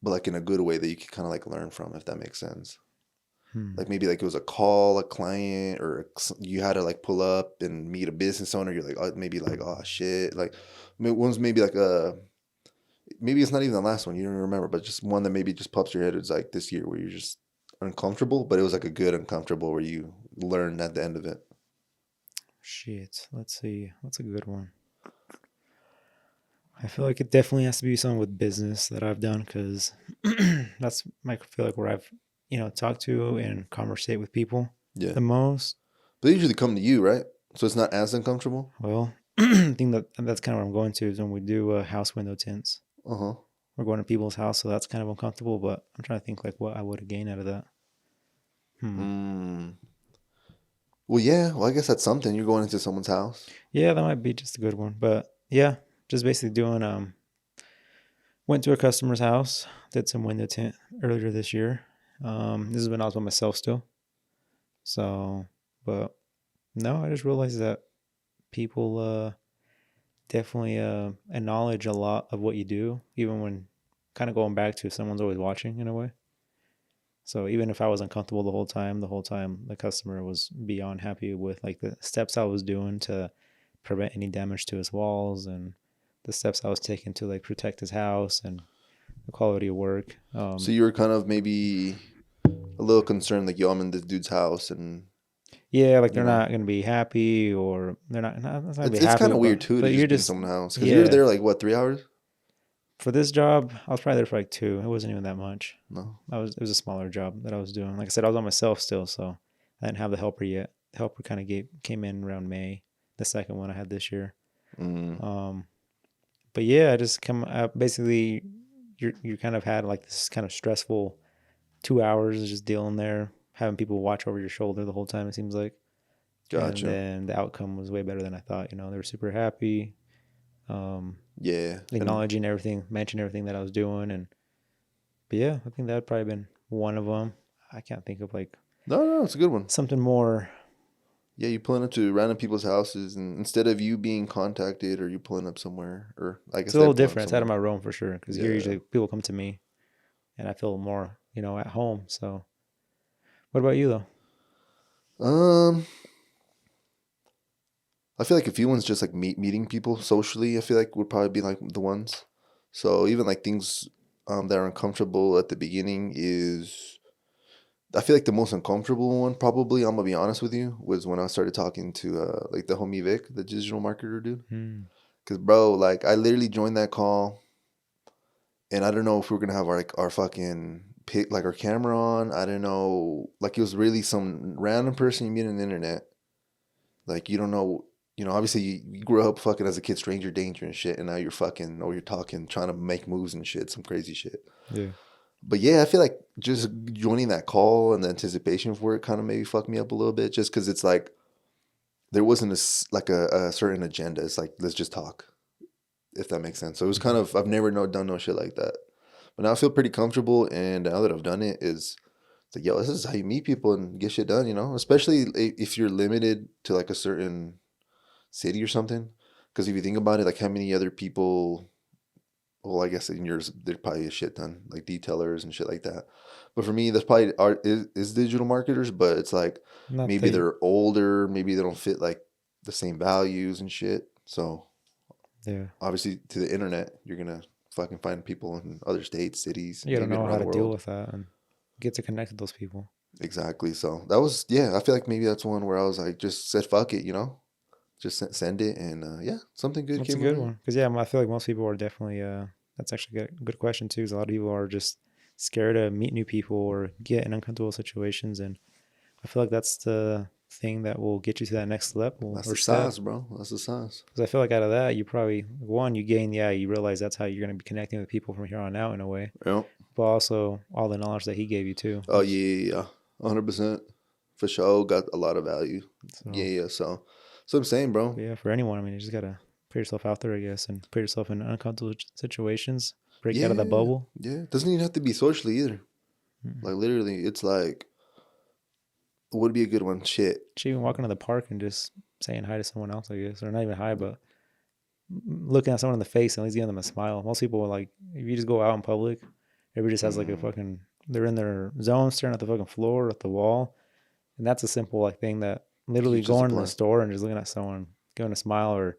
Speaker 2: but like in a good way that you could kind of like learn from, if that makes sense?
Speaker 1: Hmm.
Speaker 2: Like maybe like it was a call, a client, or you had to like pull up and meet a business owner. You're like, oh, maybe like, oh shit, like one's maybe like maybe it's not even the last one, you don't remember, but just one that maybe just pops your head. It's like this year where you're just uncomfortable, but it was like a good uncomfortable where you learned at the end of it.
Speaker 1: Shit. Let's see. What's a good one? I feel like it definitely has to be something with business that I've done because that's I feel like where I've talked to and conversate with people
Speaker 2: Yeah,
Speaker 1: the most.
Speaker 2: but they usually come to you, right? So it's not as uncomfortable.
Speaker 1: Well, I think that's kind of what I'm going to is when we do house window tints.
Speaker 2: Uh huh.
Speaker 1: We're going to people's house, so that's kind of uncomfortable. But I'm trying to think like what I would have gained out of that. Hmm.
Speaker 2: Mm. Well, yeah. Well, I guess that's something. You're going into someone's house.
Speaker 1: Yeah, that might be just a good one. But yeah, just basically doing went to a customer's house, did some window tint earlier this year. This is when I was by myself still. So, but no, I just realized that people definitely acknowledge a lot of what you do, even when kind of going back to someone's always watching in a way. So even if I was uncomfortable the whole time the customer was beyond happy with like the steps I was doing to prevent any damage to his walls and the steps I was taking to like protect his house and the quality of work.
Speaker 2: So you were kind of maybe a little concerned, like, yo, I'm in this dude's house, and
Speaker 1: Yeah, like
Speaker 2: you
Speaker 1: they're
Speaker 2: know,
Speaker 1: not gonna be happy, or they're not gonna be
Speaker 2: it's kind
Speaker 1: happy,
Speaker 2: of weird too to
Speaker 1: but you're
Speaker 2: just be in
Speaker 1: just
Speaker 2: someone's house because you're
Speaker 1: yeah.
Speaker 2: there like what 3 hours?
Speaker 1: For this job, I was probably there for like 2. It wasn't even that much.
Speaker 2: No.
Speaker 1: It was a smaller job that I was doing. Like I said, I was on myself still, so I didn't have the helper yet. The helper kind of came in around May, the second one I had this year.
Speaker 2: Mm.
Speaker 1: Um, but yeah, I just come basically you kind of had like this kind of stressful 2 hours just dealing there, having people watch over your shoulder the whole time. It seems like, and
Speaker 2: Gotcha.
Speaker 1: then the outcome was way better than I thought. They were super happy, um,
Speaker 2: Yeah. And
Speaker 1: acknowledging everything, mentioning everything that I was doing, and but yeah, I think that'd probably been one of them. I can't think of like
Speaker 2: no, it's a good one.
Speaker 1: something more.
Speaker 2: Yeah, you pulling up to random people's houses, and instead of you being contacted, or you pulling up somewhere, or I
Speaker 1: It's
Speaker 2: guess
Speaker 1: a
Speaker 2: they're
Speaker 1: little
Speaker 2: pulling up
Speaker 1: different. It's out of
Speaker 2: somewhere.
Speaker 1: my realm for sure. Because here
Speaker 2: Yeah.
Speaker 1: usually people come to me, and I feel more, at home. So, what about you though?
Speaker 2: Um, I feel like a few ones just like meeting people socially. I feel like would probably be like the ones. So even like things that are uncomfortable at the beginning is I feel like the most uncomfortable one probably, I'm gonna be honest with you, was when I started talking to like the homie Vic, the digital marketer dude.
Speaker 1: Hmm.
Speaker 2: Cause bro, like I literally joined that call and I don't know if we are gonna have our fucking pick like our camera on. I don't know, like it was really some random person you meet on the internet. Like you don't know, obviously you grew up fucking as a kid, stranger danger and shit, and now you're fucking or you're talking, trying to make moves and shit, some crazy shit.
Speaker 1: Yeah.
Speaker 2: But yeah, I feel like just joining that call and the anticipation for it kind of maybe fucked me up a little bit, just because it's like there wasn't like a certain agenda. It's like let's just talk, if that makes sense. So it was kind
Speaker 1: Mhm.
Speaker 2: of I've never done no shit like that, but now I feel pretty comfortable. And now that I've done it, is it's like yo, this is how you meet people and get shit done. You know, especially if you're limited to like a certain city or something. Because if you think about it, like how many other people, well, I guess in yours, there's probably a shit ton, like detailers and shit like that. But for me, that's probably is digital marketers, but it's like
Speaker 1: Not
Speaker 2: maybe
Speaker 1: that,
Speaker 2: they're older, maybe they don't fit like the same values and shit. So
Speaker 1: yeah.
Speaker 2: obviously, to the internet, you're gonna fucking find people in other states, cities,
Speaker 1: You gotta
Speaker 2: maybe even
Speaker 1: know how
Speaker 2: around the
Speaker 1: to deal
Speaker 2: world.
Speaker 1: with that and get to connect with those people.
Speaker 2: Exactly. So that was, yeah, I feel like maybe that's one where I was like, just said, fuck it, just send it. And yeah, something good
Speaker 1: That's a
Speaker 2: came out
Speaker 1: good
Speaker 2: of it.
Speaker 1: one. Because, yeah, I feel like most people are definitely, that's actually a good question, too. Because a lot of people are just scared to meet new people or get in uncomfortable situations. And I feel like that's the thing that will get you to that next level
Speaker 2: That's
Speaker 1: or
Speaker 2: the
Speaker 1: step.
Speaker 2: size, bro. That's the size.
Speaker 1: Because I feel like out of that, you probably, one, you gain, yeah, you realize that's how you're going to be connecting with people from here on out in a way.
Speaker 2: Yep.
Speaker 1: But also all the knowledge that he gave you, too.
Speaker 2: Oh
Speaker 1: Which,
Speaker 2: yeah, yeah, yeah. 100%. For sure, got a lot of value. Yeah,
Speaker 1: so,
Speaker 2: yeah. So I'm saying, bro.
Speaker 1: yeah, for anyone, I mean, you just got to put yourself out there, I guess, and put yourself in uncomfortable situations, break out of the
Speaker 2: Yeah,
Speaker 1: bubble.
Speaker 2: yeah. Doesn't even have to be socially either.
Speaker 1: Mm.
Speaker 2: Like literally, it's like would be a good one. Shit.
Speaker 1: Just even walking to the park and just saying hi to someone else, I guess, or not even hi, but looking at someone in the face and at least giving them a smile. Most people are like, if you just go out in public, everybody just has like a
Speaker 2: Mm,
Speaker 1: fucking, they're in their zone, staring at the fucking floor, at the wall, and that's a simple like thing that literally
Speaker 2: keeps us
Speaker 1: going in the
Speaker 2: apart.
Speaker 1: store and just looking at someone, giving a smile, or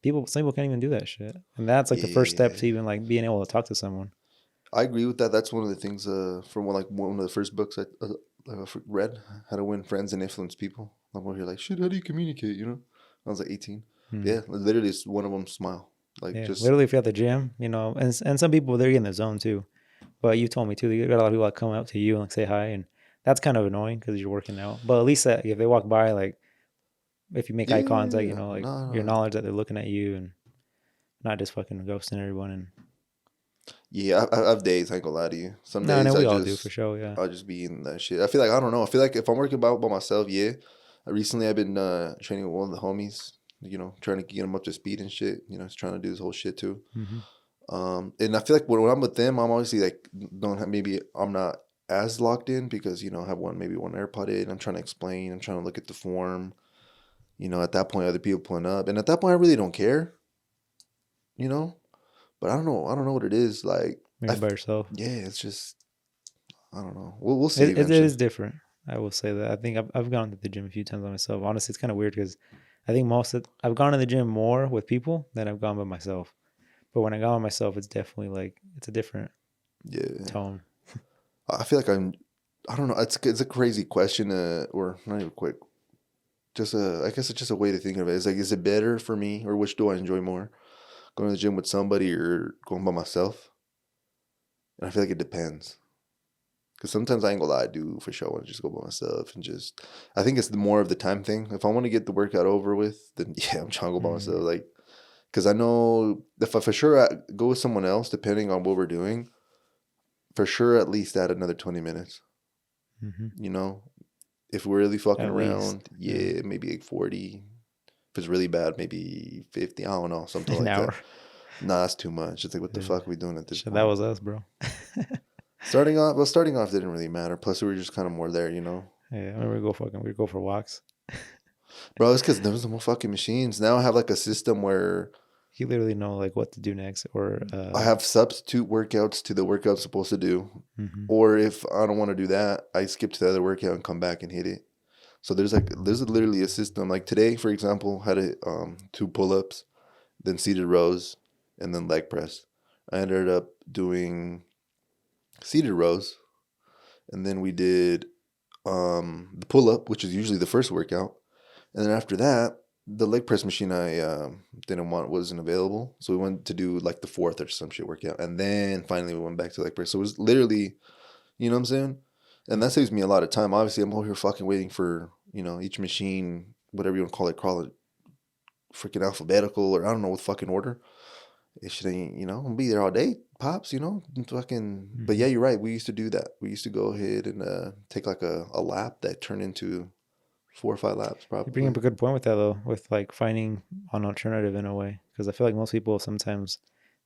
Speaker 1: people, some people can't even do that shit, and that's like the first step to
Speaker 2: Yeah,
Speaker 1: even like being able to talk to someone.
Speaker 2: I agree with that. That's one of the things. From one of the first books I read, How to Win Friends and Influence People. I'm over here like, shit. How do you communicate? You know, I was like 18.
Speaker 1: Hmm.
Speaker 2: Yeah, literally, it's one of them. Smile. Like
Speaker 1: Yeah,
Speaker 2: just
Speaker 1: literally, if you're at the gym, and some people they're in the zone too. But you told me too, you got a lot of people that come up to you and like say hi, and that's kind of annoying because you're working out. But at least if they walk by, like if you make eye contact,
Speaker 2: yeah.
Speaker 1: like
Speaker 2: No,
Speaker 1: your
Speaker 2: no.
Speaker 1: knowledge that they're looking at you and not just fucking ghosting everyone. And
Speaker 2: Yeah, I have days. I ain't gonna lie to you. Some
Speaker 1: no,
Speaker 2: days
Speaker 1: we all do for sure. Yeah.
Speaker 2: I just be in that shit. I feel like I don't know. I feel like if I'm working out by myself, yeah. Recently, I've been training with one of the homies. Trying to get him up to speed and shit. He's trying to do this whole shit too.
Speaker 1: Hmm.
Speaker 2: And I feel like when I'm with them, I'm obviously like don't have maybe I'm not as locked in because I have maybe one AirPod in. I'm trying to explain. I'm trying to look at the form. At that point, other people pulling up, and at that point, I really don't care. You know, but I don't know. I don't know what it is. Like,
Speaker 1: When
Speaker 2: I
Speaker 1: you're by yourself,
Speaker 2: yeah, it's just I don't know. We'll see
Speaker 1: it
Speaker 2: eventually.
Speaker 1: is different. I will say that. I think I've gone to the gym a few times by myself. Honestly, it's kind of weird because I think I've gone to the gym more with people than I've gone by myself. But when I go by myself, it's definitely like it's a different
Speaker 2: Yeah,
Speaker 1: tone.
Speaker 2: I feel like I don't know. It's a crazy question, or not even quick. Just I guess it's just a way to think of it. It's like, is it better for me, or which do I enjoy more, going to the gym with somebody or going by myself? And I feel like it depends. Because sometimes I ain't gonna lie, I do for sure want to just go by myself and just. I think it's more of the time thing. If I want to get the workout over with, then yeah, I'm trying to go by
Speaker 1: Mm-hmm.
Speaker 2: myself. Like, because I know if I for sure go with someone else, depending on what we're doing, for sure at least add another 20 minutes.
Speaker 1: Mm-hmm.
Speaker 2: You know, if we're really fucking
Speaker 1: At least,
Speaker 2: around,
Speaker 1: yeah,
Speaker 2: yeah, maybe like 40. If it's really bad, maybe 50. I don't know, something
Speaker 1: an
Speaker 2: like that.
Speaker 1: hour.
Speaker 2: Nah, that's too much. It's like, what the
Speaker 1: Yeah,
Speaker 2: fuck are we doing at this
Speaker 1: shit, that
Speaker 2: point?
Speaker 1: was us, bro.
Speaker 2: Starting off didn't really matter. Plus, we were just kind of more there.
Speaker 1: Yeah, I remember we go for walks.
Speaker 2: Bro, it's because there was no more fucking machines. Now I have like a system where
Speaker 1: You literally know like what to do next, or
Speaker 2: I have substitute workouts to the workout I'm supposed to do.
Speaker 1: mhm.
Speaker 2: Or if I don't want to do that, I skip to the other workout and come back and hit it. So there's literally a system. Like today, for example, had two pull-ups, then seated rows, and then leg press. I ended up doing seated rows, and then we did the pull-up, which is usually the first workout, and then after that, the leg press machine I didn't want wasn't available, so we went to do like the fourth or some shit workout, and then finally we went back to leg press. So it was literally, you know what I'm saying, and that saves me a lot of time. Obviously, I'm over here fucking waiting for each machine, whatever you want to call it freaking alphabetical or I don't know what fucking order. It should ain't, I'm gonna be there all day, pops, and fucking. But yeah,
Speaker 1: Hmm.
Speaker 2: you're right. We used to do that. We used to go ahead and take like a lap that turned into 4 or 5 laps,
Speaker 1: You bring up
Speaker 2: probably.
Speaker 1: a good point with that though, with like finding an alternative in a way, because I feel like most people sometimes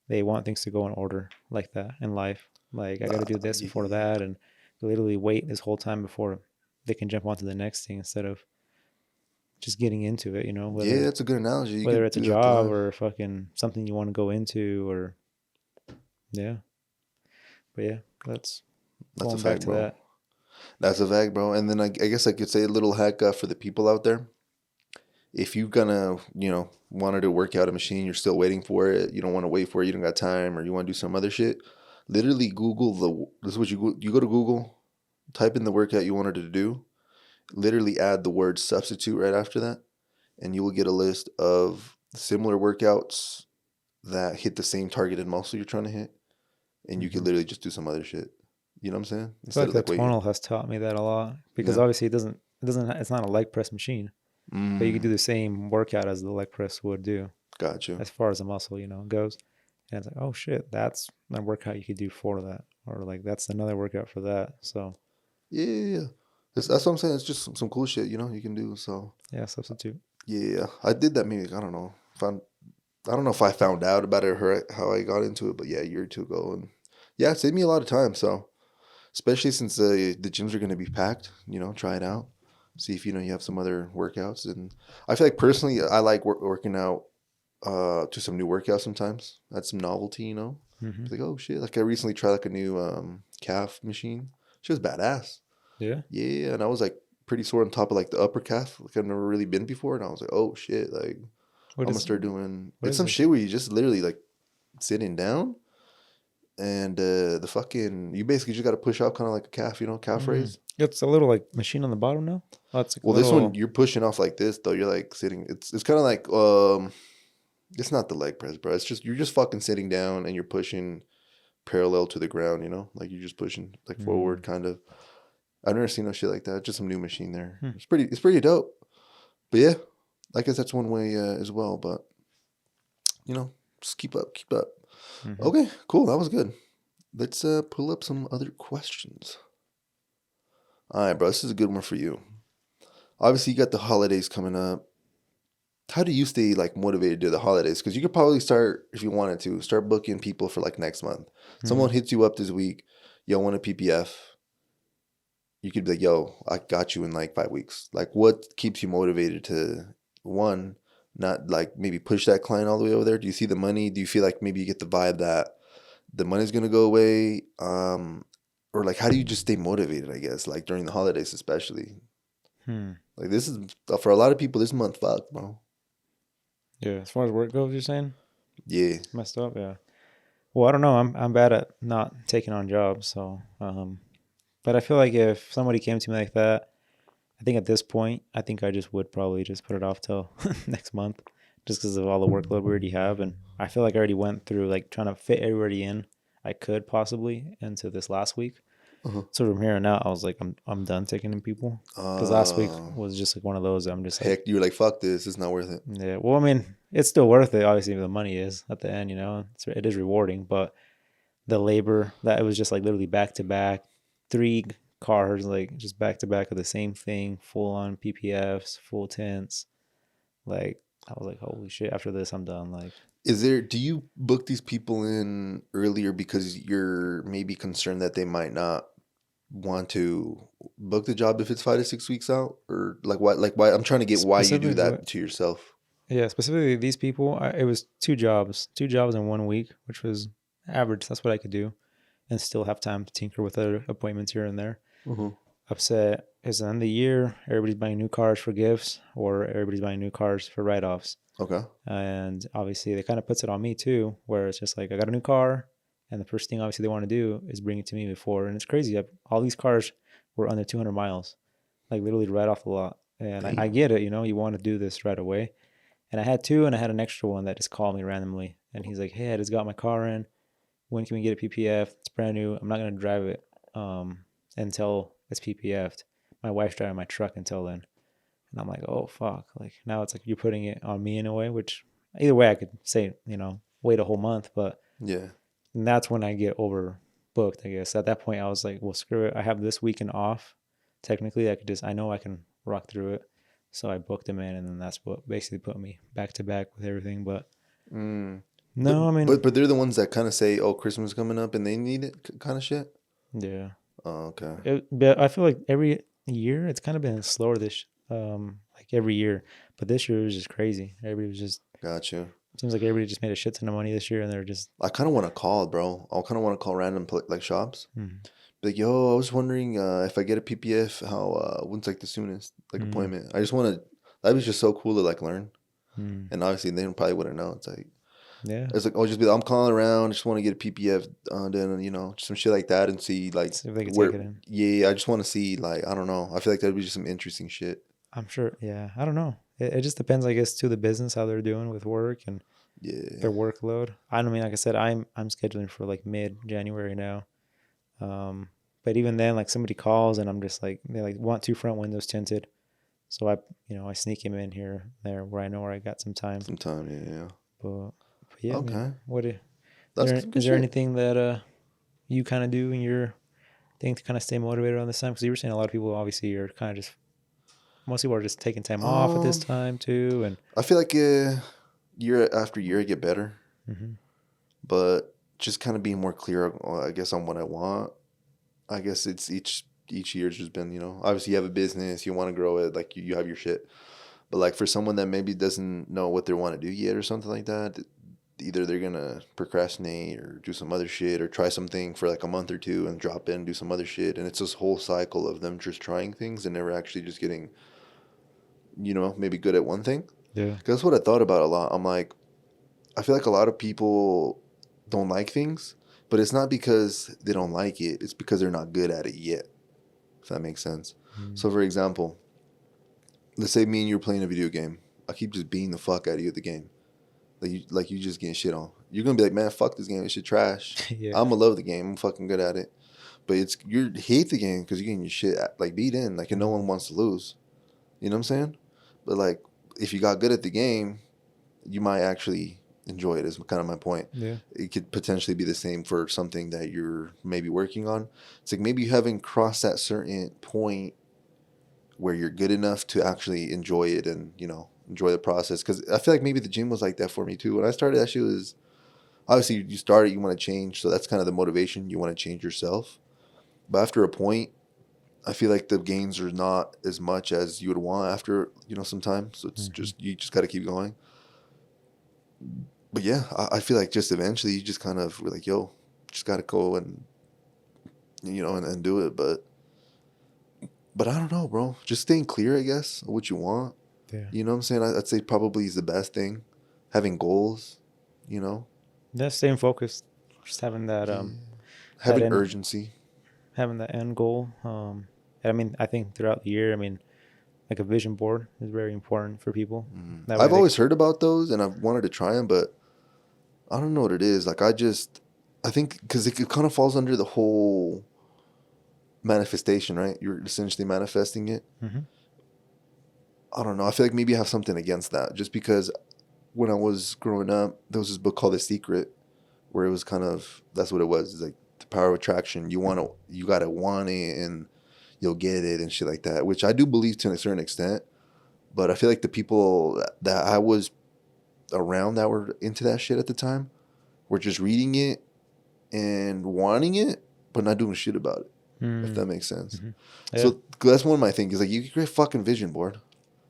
Speaker 1: they want things to go in order like that in life. Like I got to do this before
Speaker 2: Yeah,
Speaker 1: that, and they literally wait this whole time before they can jump onto the next thing instead of just getting into it. You know,
Speaker 2: yeah, that's a good analogy. You
Speaker 1: whether
Speaker 2: could
Speaker 1: it's a
Speaker 2: do that to
Speaker 1: job
Speaker 2: life.
Speaker 1: or fucking something you want to go into, or yeah. But yeah, that's
Speaker 2: That's a
Speaker 1: going back
Speaker 2: fact,
Speaker 1: to
Speaker 2: bro.
Speaker 1: that.
Speaker 2: That's a fact, bro. And then I guess I could say a little hack for the people out there. If you gonna, wanted to work out a machine, you're still waiting for it. You don't want to wait for it. You don't got time, or you want to do some other shit. Literally, Google the. This is what you go to Google, type in the workout you wanted to do. Literally, add the word substitute right after that, and you will get a list of similar workouts that hit the same targeted muscle you're trying to hit, and you could
Speaker 1: Hmm.
Speaker 2: literally just do some other shit. You know what I'm saying?
Speaker 1: I feel
Speaker 2: Instead
Speaker 1: like
Speaker 2: of
Speaker 1: the
Speaker 2: like waiting.
Speaker 1: tonal has taught me that a lot because
Speaker 2: Yeah.
Speaker 1: obviously it's not a leg press machine, but you can do
Speaker 2: Mm,
Speaker 1: the same workout as the leg press would do
Speaker 2: gotcha.
Speaker 1: as far as the muscle, goes. And it's like, oh shit, that's a workout you could do for that, or like that's another workout for that. So
Speaker 2: Yeah, yeah, yeah. That's what I'm saying. It's just some cool shit, you can do. So
Speaker 1: yeah, substitute.
Speaker 2: yeah, I did that maybe. I don't know. I don't know if I found out about it or how I got into it, but yeah, a year or two ago, and yeah, it saved me a lot of time. So especially since the gyms are going to be packed, try it out, see if you have some other workouts. And I feel like personally, I like working out to some new workouts sometimes. That's some novelty.
Speaker 1: Hmm.
Speaker 2: It's like, oh shit! Like I recently tried like a new calf machine. She was badass.
Speaker 1: Yeah.
Speaker 2: Yeah, and I was like pretty sore on top of like the upper calf, like I've never really been before, and I was like, oh shit, like
Speaker 1: What
Speaker 2: I'm gonna
Speaker 1: is
Speaker 2: start doing.
Speaker 1: what
Speaker 2: It's
Speaker 1: is
Speaker 2: some
Speaker 1: this?
Speaker 2: shit where you just literally like sitting down, and the fucking you basically just got to push out kind of like a calf, calf
Speaker 1: Mm.
Speaker 2: raise.
Speaker 1: It's a little like machine on the bottom now. Oh, it's like a
Speaker 2: Well, this one
Speaker 1: little.
Speaker 2: you're pushing off like this though. You're like sitting. It's kind of like it's not the leg press, bro. It's just you're just fucking sitting down and you're pushing parallel to the ground. Like you're just pushing like forward,
Speaker 1: Mm.
Speaker 2: kind of. I've never seen no shit like that. Just some new machine there.
Speaker 1: Hmm.
Speaker 2: It's pretty dope. But yeah, I guess that's one way as well. But just keep up, keep up.
Speaker 1: Hmm.
Speaker 2: Okay, cool. That was good. Let's pull up some other questions. All right, bro. This is a good one for you. Obviously, you got the holidays coming up. How do you stay like motivated to the holidays? Because you could probably start if you wanted to start booking people for like next month. Someone
Speaker 1: Hmm.
Speaker 2: hits you up this week. Yo, want a PPF? You could be like, yo, I got you in like 5 weeks. Like, what keeps you motivated to one, not like maybe push that client all the way over there? Do you see the money? Do you feel like maybe you get the vibe that the money's gonna go away? Or like, how do you just stay motivated? I guess like during the holidays, especially.
Speaker 1: Hmm.
Speaker 2: Like this is for a lot of people. This month, fuck, bro.
Speaker 1: Yeah. As far as work goes, you're saying
Speaker 2: Yeah.
Speaker 1: it's messed up. Yeah. Well, I don't know. I'm bad at not taking on jobs, so but I feel like if somebody came to me like that, I think at this point, I think I just would probably just put it off till next month, just because of all the workload we already have, and I feel like I already went through like trying to fit everybody in I could possibly into this last week.
Speaker 2: Uh-huh.
Speaker 1: So from here on out, I was like, I'm done taking in people because last week
Speaker 2: Uh,
Speaker 1: was just like one of those. I'm just like,
Speaker 2: heck, you're like, fuck this. It's not worth it.
Speaker 1: yeah. Well, I mean, it's still worth it. Obviously, the money is at the end. It is rewarding, but the labor that it was just like literally back to back, three cars like just back to back of the same thing, full on PPFs, full tents. Like I was like, holy shit! After this, I'm done. Like,
Speaker 2: Do you book these people in earlier because you're maybe concerned that they might not want to book the job if it's 5 to 6 weeks out? Or why? I'm trying to get why you do
Speaker 1: specifically,
Speaker 2: that to yourself.
Speaker 1: yeah, specifically these people. It was two jobs in 1 week, which was average. That's what I could do, and still have time to tinker with other appointments here and there.
Speaker 2: Mm-hmm.
Speaker 1: Upset is the end of the year. Everybody's buying new cars for gifts, or everybody's buying new cars for write offs.
Speaker 2: Okay.
Speaker 1: And obviously, they kind of puts it on me too, where it's just like I got a new car, and the first thing obviously they want to do is bring it to me before. And it's crazy. All these cars were under 200 miles, like literally right off the lot. And I
Speaker 2: Damn.
Speaker 1: get it, you want to do this right away. And I had two, and I had an extra one that just called me randomly, and he's like, "Hey, I just got my car in. When can we get a PPF? It's brand new. I'm not gonna drive it until it's PPF'd. My wife's driving my truck until then." And I'm like, "Oh fuck!" Like now it's like you're putting it on me in a way, which either way I could say, wait a whole month. But
Speaker 2: Yeah.
Speaker 1: and that's when I get overbooked, I guess. At that point, I was like, well, screw it. I have this weekend off. Technically, I know I can rock through it. So I booked them in, and then that's what basically put me back to back with everything. But
Speaker 2: Mm. But
Speaker 1: no, I mean,
Speaker 2: but they're the ones that kind of say, "Oh, Christmas is coming up," and they need it, kind of shit.
Speaker 1: yeah.
Speaker 2: Oh, okay.
Speaker 1: But I feel like every year it's kind of been slower like every year. But this year was just crazy. Everybody was just
Speaker 2: Got you.
Speaker 1: seems like everybody just made a shit ton of money this year, and they're just
Speaker 2: I kind of want to call, bro. I kind of want to call random like shops.
Speaker 1: mm,
Speaker 2: Be like, yo, I was wondering if I get a PPF, how when's like the soonest like
Speaker 1: mm,
Speaker 2: appointment? I just want to. That was just so cool to like learn,
Speaker 1: mm.
Speaker 2: and obviously they probably wouldn't know.
Speaker 1: Yeah.
Speaker 2: It's like I'll just be like, I'm calling around, just want to get a PPF done, just some shit like that, and see like
Speaker 1: See if they could take
Speaker 2: where.
Speaker 1: it in.
Speaker 2: Yeah, I just want to see like I don't know. I feel like that'd be just some interesting shit.
Speaker 1: I'm sure. Yeah, I don't know. It just depends, I guess, to the business how they're doing with work and
Speaker 2: Yeah,
Speaker 1: their workload. I don't mean, like I said, I'm scheduling for like mid January now. Um, but even then, like somebody calls and I'm just like they like want two front windows tinted, so I sneak him in here there where I know where I got some time.
Speaker 2: sometime. Yeah, yeah.
Speaker 1: But yeah, I mean,
Speaker 2: Okay,
Speaker 1: what is
Speaker 2: that's some good
Speaker 1: is there
Speaker 2: shit.
Speaker 1: anything that you kind of do in your thing to kind of stay motivated on this time? Because you were saying a lot of people obviously are kind of just most people are just taking time off at this
Speaker 2: Um,
Speaker 1: time too, and
Speaker 2: I feel like year after year I get better,
Speaker 1: mm-hmm,
Speaker 2: but just kind of being more clear, I guess, on what I want. I guess it's each year's just been, obviously you have a business, you want to grow it, like you have your shit. But like for someone that maybe doesn't know what they want to do yet or something like that, either they're gonna procrastinate or do some other shit or try something for like a month or two and drop in, do some other shit, and it's this whole cycle of them just trying things and never actually just getting, maybe good at one thing.
Speaker 1: yeah,
Speaker 2: Because that's what I thought about a lot. I'm like, I feel like a lot of people don't like things, but it's not because they don't like it. It's because they're not good at it yet. If that makes sense.
Speaker 1: mm,
Speaker 2: So, for example, let's say me and you're playing a video game. I keep just beating the fuck out of you at the game. Like you just getting shit on. You're gonna be like, man, fuck this game. This shit trash.
Speaker 1: yeah,
Speaker 2: I'm gonna love the game. I'm fucking good at it. But you hate the game because you're getting your shit like beat in. Like, and no one
Speaker 1: mm,
Speaker 2: wants to lose. You know what I'm saying? But like, if you got good at the game, you might actually enjoy it. Is kind of my point.
Speaker 1: yeah,
Speaker 2: It could potentially be the same for something that you're maybe working on. It's like maybe you haven't crossed that certain point where you're good enough to actually enjoy it and enjoy the process. Because I feel like maybe the gym was like that for me too. When I started, that shit was obviously you start it, you want to change, so that's kind of the motivation. You want to change yourself, but after a point, I feel like the gains are not as much as you would want after some time. So it's
Speaker 1: mm-hmm,
Speaker 2: just you just got to keep going. But yeah, I feel like just eventually you just kind of were like, yo, just got to go and and do it. But I don't know, bro. Just staying clear, I guess, of what you want.
Speaker 1: yeah.
Speaker 2: You know what I'm saying? I'd say probably is the best thing. Having goals, you know?
Speaker 1: Yeah, staying focused, just having
Speaker 2: Yeah.
Speaker 1: that
Speaker 2: Having
Speaker 1: end
Speaker 2: urgency.
Speaker 1: having that end goal. And I mean, I think throughout the year, I mean, like a vision board is very important for people. That way
Speaker 2: I've
Speaker 1: they
Speaker 2: always heard about those and I've wanted to try them, but I don't know what it is. Like, I think because it kind of falls under the whole manifestation, right? You're essentially manifesting it.
Speaker 1: mm-hmm,
Speaker 2: I don't know. I feel like maybe I have something against that just because when I was growing up, there was this book called The Secret where it was kind of, that's what it was. It's like the power of attraction. You gotta want it and you'll get it and shit like that, which I do believe to a certain extent. But I feel like the people that I was around that were into that shit at the time were just reading it and wanting it, but not doing shit about it, if that makes sense.
Speaker 1: mm-hmm. Yeah,
Speaker 2: So that's one of my things is like you can create a fucking vision board,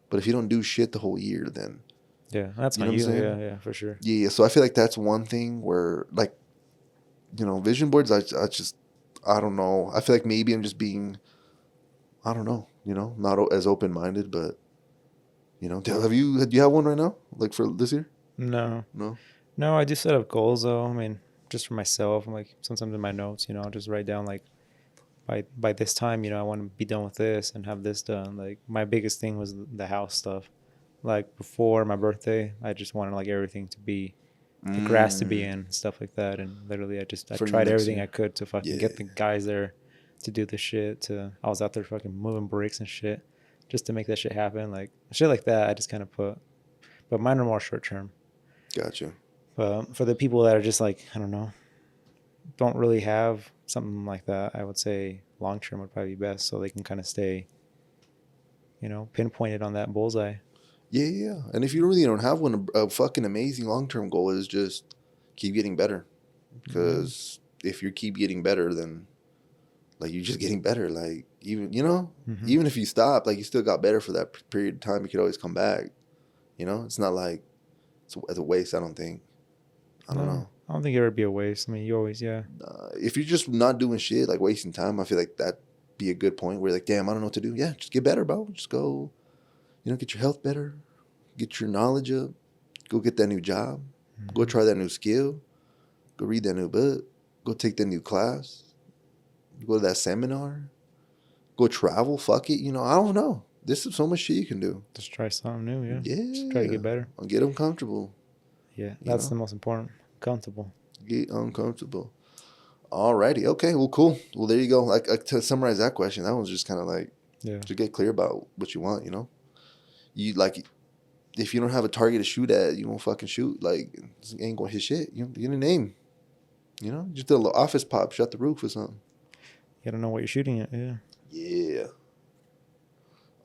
Speaker 2: but if you don't do shit the whole year, then
Speaker 1: yeah, that's
Speaker 2: you
Speaker 1: on
Speaker 2: know what I'm
Speaker 1: you.
Speaker 2: saying?
Speaker 1: Yeah, yeah, for sure.
Speaker 2: Yeah, yeah. So I feel like that's one thing where like, vision boards, I just, I don't know. I feel like maybe I'm just being, I don't know, not as open minded, but do you have one right now? Like for this year?
Speaker 1: No,
Speaker 2: No?
Speaker 1: no, I do set up goals though. I mean, just for myself. I'm like sometimes in my notes, I'll just write down like by this time, I want to be done with this and have this done. Like my biggest thing was the house stuff. Like before my birthday, I just wanted like everything to be the grass to be
Speaker 2: Mm,
Speaker 1: in, stuff like that. And literally, I
Speaker 2: for
Speaker 1: tried
Speaker 2: next
Speaker 1: everything I
Speaker 2: year.
Speaker 1: could to fucking
Speaker 2: Yeah.
Speaker 1: get the guys there to do the shit. I was out there fucking moving bricks and shit just to make that shit happen. Like shit like that, I just kind of put. But mine are more short term.
Speaker 2: Gotcha.
Speaker 1: For the people that are just like, I don't know, don't really have something like that, I would say long term would probably be best, so they can kind of stay, pinpointed on that bullseye.
Speaker 2: Yeah, yeah. And if you really don't have one, a fucking amazing long term goal is just keep getting better.
Speaker 1: Yeah.
Speaker 2: Because if you keep getting better, then like you're just getting better. Like even
Speaker 1: Mm-hmm.
Speaker 2: even if you stop, like you still got better for that period of time. You could always come back. It's not like it's a waste. I don't think. I don't
Speaker 1: No,
Speaker 2: know.
Speaker 1: I don't think it would be a waste. I mean, you always, yeah.
Speaker 2: If you're just not doing shit, like wasting time, I feel like that'd be a good point where you're like, damn, I don't know what to do. Yeah, just get better, bro. Just go, get your health better, get your knowledge up, go get that new job, go
Speaker 1: Mm-hmm.
Speaker 2: try that new skill, go read that new book, go take that new class, go to that seminar, go travel. Fuck it. I don't know. This is so much shit you can do.
Speaker 1: Just try something new, yeah. Just try to
Speaker 2: Yeah.
Speaker 1: get better.
Speaker 2: I'll get uncomfortable,
Speaker 1: Yeah,
Speaker 2: you
Speaker 1: that's
Speaker 2: know?
Speaker 1: the most important. Comfortable.
Speaker 2: Get uncomfortable. Alrighty. Okay. Well, cool. Well, there you go. Like to summarize that question, that one's just kind of like
Speaker 1: Yeah.
Speaker 2: to get clear about what you want. You like if you don't have a target to shoot at, you won't fucking shoot. Like it ain't gonna hit shit. You get a name. Just a little office pop, shut the roof or something.
Speaker 1: You gotta know what you're shooting at, yeah.
Speaker 2: Yeah.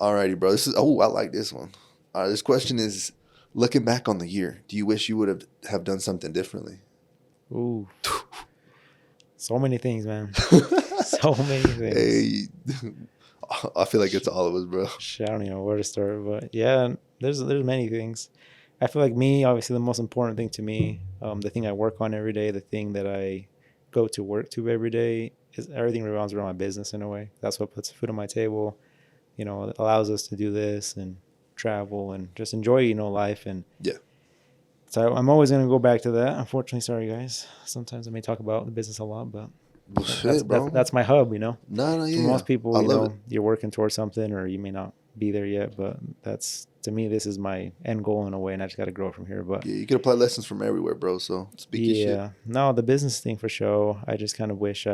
Speaker 2: Alrighty, bro. I like this one. All right. This question is, looking back on the year, do you wish you would have done something differently?
Speaker 1: Ooh. So many things, man. So many things.
Speaker 2: Hey, I feel like it's all of us, bro.
Speaker 1: Shit, I don't even know where to start, but yeah, there's many things. I feel like me, obviously, the most important thing to me, the thing I work on every day, the thing that I go to work to every day, is everything revolves around my business in a way. That's what puts food on my table. It allows us to do this and travel and just enjoy, life. And
Speaker 2: Yeah.
Speaker 1: so I'm always gonna go back to that. Unfortunately, sorry guys. Sometimes I may talk about the business a lot, but
Speaker 2: Well,
Speaker 1: that's
Speaker 2: shit,
Speaker 1: that's
Speaker 2: bro.
Speaker 1: that's my hub.
Speaker 2: No, no,
Speaker 1: For
Speaker 2: yeah.
Speaker 1: most people,
Speaker 2: I love it.
Speaker 1: you're working towards something, or you may not be there yet, but that's to me, this is my end goal in a way, and I just got to grow from here. But
Speaker 2: Yeah, you can apply lessons from everywhere, bro. So speak your shit.
Speaker 1: yeah, no, the business thing for sure. I just kind of wish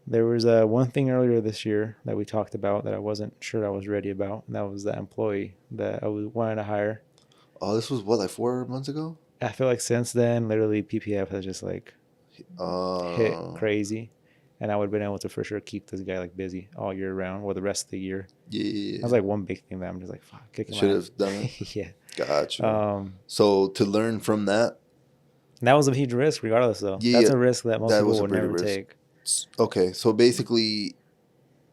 Speaker 1: there was one thing earlier this year that we talked about that I wasn't sure I was ready about, and that was that employee that I was wanting to hire.
Speaker 2: Oh, this was what, like 4 months ago?
Speaker 1: I feel like since then, literally PPF has just like hit
Speaker 2: Uh,
Speaker 1: crazy, and I would have been able to for sure keep this guy like busy all year round or the rest of the year. That's
Speaker 2: yeah.
Speaker 1: like one big thing that I'm just like, fuck, kicking my
Speaker 2: Should
Speaker 1: ass.
Speaker 2: have done it.
Speaker 1: Yeah.
Speaker 2: Got you.
Speaker 1: Um,
Speaker 2: So to learn from that,
Speaker 1: that was a huge risk, regardless. Though
Speaker 2: yeah,
Speaker 1: that's a risk that most
Speaker 2: that
Speaker 1: people
Speaker 2: was a
Speaker 1: would
Speaker 2: pretty
Speaker 1: never
Speaker 2: risk.
Speaker 1: take.
Speaker 2: Okay, so basically,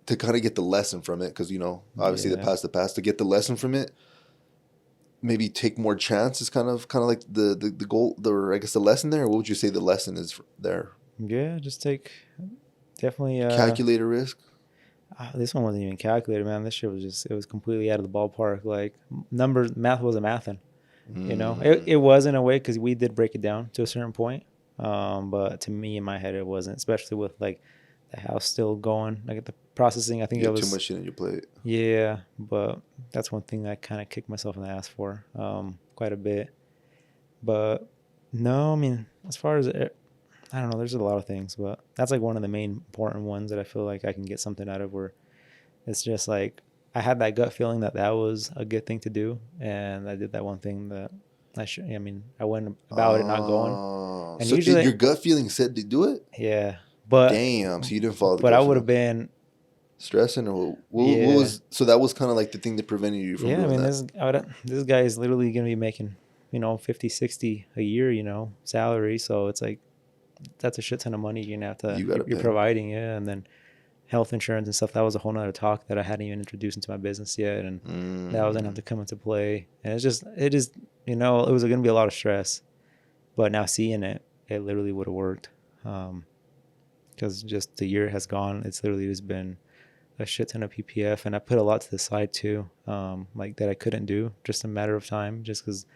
Speaker 2: to kind of get the lesson from it, because obviously
Speaker 1: Yeah.
Speaker 2: the past. To get the lesson from it, maybe take more chances. Kind of like the goal. I guess the lesson there. Or what would you say the lesson is there?
Speaker 1: Yeah, just take definitely.
Speaker 2: Calculate a risk.
Speaker 1: This one wasn't even calculated, man. This shit was just it was completely out of the ballpark. Like numbers, math wasn't mathing. It
Speaker 2: Mm,
Speaker 1: was in a way because we did break it down to a certain point. But to me, in my head, it wasn't, especially with like the house still going. Like the processing, I think
Speaker 2: you
Speaker 1: that
Speaker 2: have too
Speaker 1: was
Speaker 2: much shit on your plate.
Speaker 1: yeah. But that's one thing I kind of kicked myself in the ass for quite a bit. But no, I mean, as far as I don't know, there's a lot of things, but that's like one of the main important ones that I feel like I can get something out of. Where it's just like I had that gut feeling that that was a good thing to do, and I did that one thing that I should. I mean, I went about it not going, and
Speaker 2: So
Speaker 1: usually,
Speaker 2: your gut feeling said to do it.
Speaker 1: yeah, but
Speaker 2: Damn. So you didn't follow the
Speaker 1: but I
Speaker 2: gut
Speaker 1: would have
Speaker 2: feeling.
Speaker 1: been,
Speaker 2: Stressing or what
Speaker 1: yeah,
Speaker 2: was so that was kind of like the thing that prevented you from
Speaker 1: yeah. I
Speaker 2: doing
Speaker 1: mean,
Speaker 2: that.
Speaker 1: this guy is literally gonna be making 50, 60 a year, salary. So it's like that's a shit ton of money you're gonna have to
Speaker 2: You gotta
Speaker 1: you're
Speaker 2: pay him.
Speaker 1: providing, yeah, and then health insurance and stuff. That was a whole nother talk that I hadn't even introduced into my business yet, and that was gonna have
Speaker 2: Mm,
Speaker 1: to come into play. And it is it was gonna be a lot of stress, but now seeing it, it literally would have worked. Because just the year has gone, it's literally just been a shit ton of PPF, and I put a lot to the side too, like that I couldn't do, just a matter of time, just because.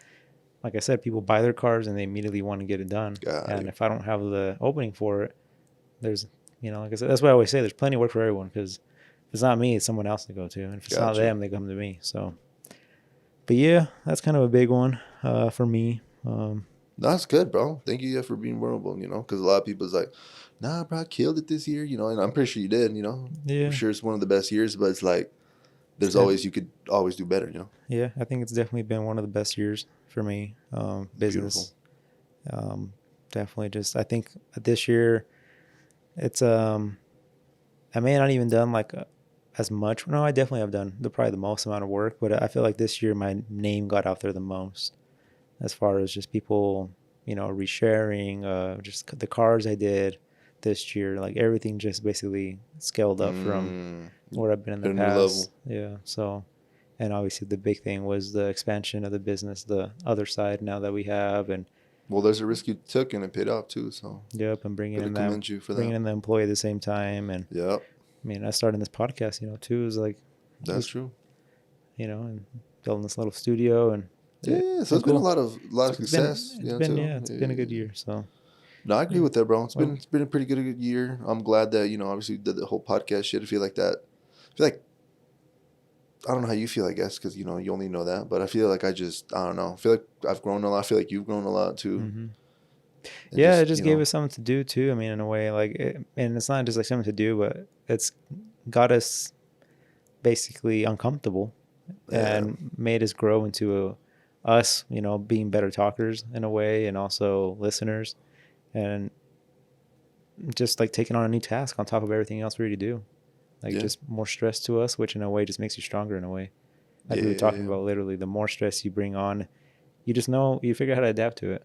Speaker 1: Like I said, people buy their cars and they immediately want to get it done.
Speaker 2: got
Speaker 1: And
Speaker 2: you.
Speaker 1: if I don't have the opening for it, there's, like I said, that's what I always say. There's plenty of work for everyone because if it's not me, it's someone else to go to. And if it's not
Speaker 2: Got you.
Speaker 1: them, they come to me. So, but yeah, that's kind of a big one for me.
Speaker 2: That's good, bro. Thank you for being vulnerable. Because a lot of people's like, nah, bro, I killed it this year. And I'm pretty sure you did. I'm
Speaker 1: Yeah,
Speaker 2: sure it's one of the best years, but it's like
Speaker 1: it's
Speaker 2: there's always you could always do better.
Speaker 1: yeah, I think it's definitely been one of the best years for me.
Speaker 2: Beautiful.
Speaker 1: Business. Um, Definitely just I think this year it's I may not even done like as much. No, I definitely have done probably the most amount of work, but I feel like this year my name got out there the most as far as just people, resharing, just the cars I did this year, like everything just basically scaled up from
Speaker 2: Mm,
Speaker 1: where I've been in the
Speaker 2: hit a new level.
Speaker 1: past. Yeah. So, and obviously the big thing was the expansion of the business, the other side now that we have, and
Speaker 2: Well, there's a risk you took and it paid off too. So
Speaker 1: yep, and
Speaker 2: gotta commend you for
Speaker 1: bringing
Speaker 2: that.
Speaker 1: in the employee at the same time, and
Speaker 2: Yep,
Speaker 1: I mean, I started this podcast, too, is like it
Speaker 2: that's
Speaker 1: was,
Speaker 2: true.
Speaker 1: and building this little studio, and
Speaker 2: Yeah,
Speaker 1: it's
Speaker 2: so
Speaker 1: been
Speaker 2: it's been a
Speaker 1: cool.
Speaker 2: lot of success,
Speaker 1: It's been
Speaker 2: too.
Speaker 1: yeah, it's been a good year. So
Speaker 2: No, I agree
Speaker 1: yeah.
Speaker 2: with that, bro.
Speaker 1: Well,
Speaker 2: It's been a pretty good year. I'm glad that obviously did the whole podcast shit. I feel like that. I feel like I don't know how you feel, I guess, because you only know that. But I feel like I don't know. I feel like I've grown a lot. I feel like you've grown a lot too,
Speaker 1: hmm
Speaker 2: and
Speaker 1: yeah, it
Speaker 2: just
Speaker 1: just gave us something to do too. I mean, in a way, and it's not just like something to do, but it's got us basically uncomfortable
Speaker 2: yeah,
Speaker 1: and made us grow into us, being better talkers in a way, and also listeners, and just like taking on a new task on top of everything else we already do. Like
Speaker 2: yeah,
Speaker 1: just more stress to us, which in a way just makes you stronger in a way. Like we were talking
Speaker 2: yeah.
Speaker 1: about, literally, the more stress you bring on, you just know you figure out how to adapt to it.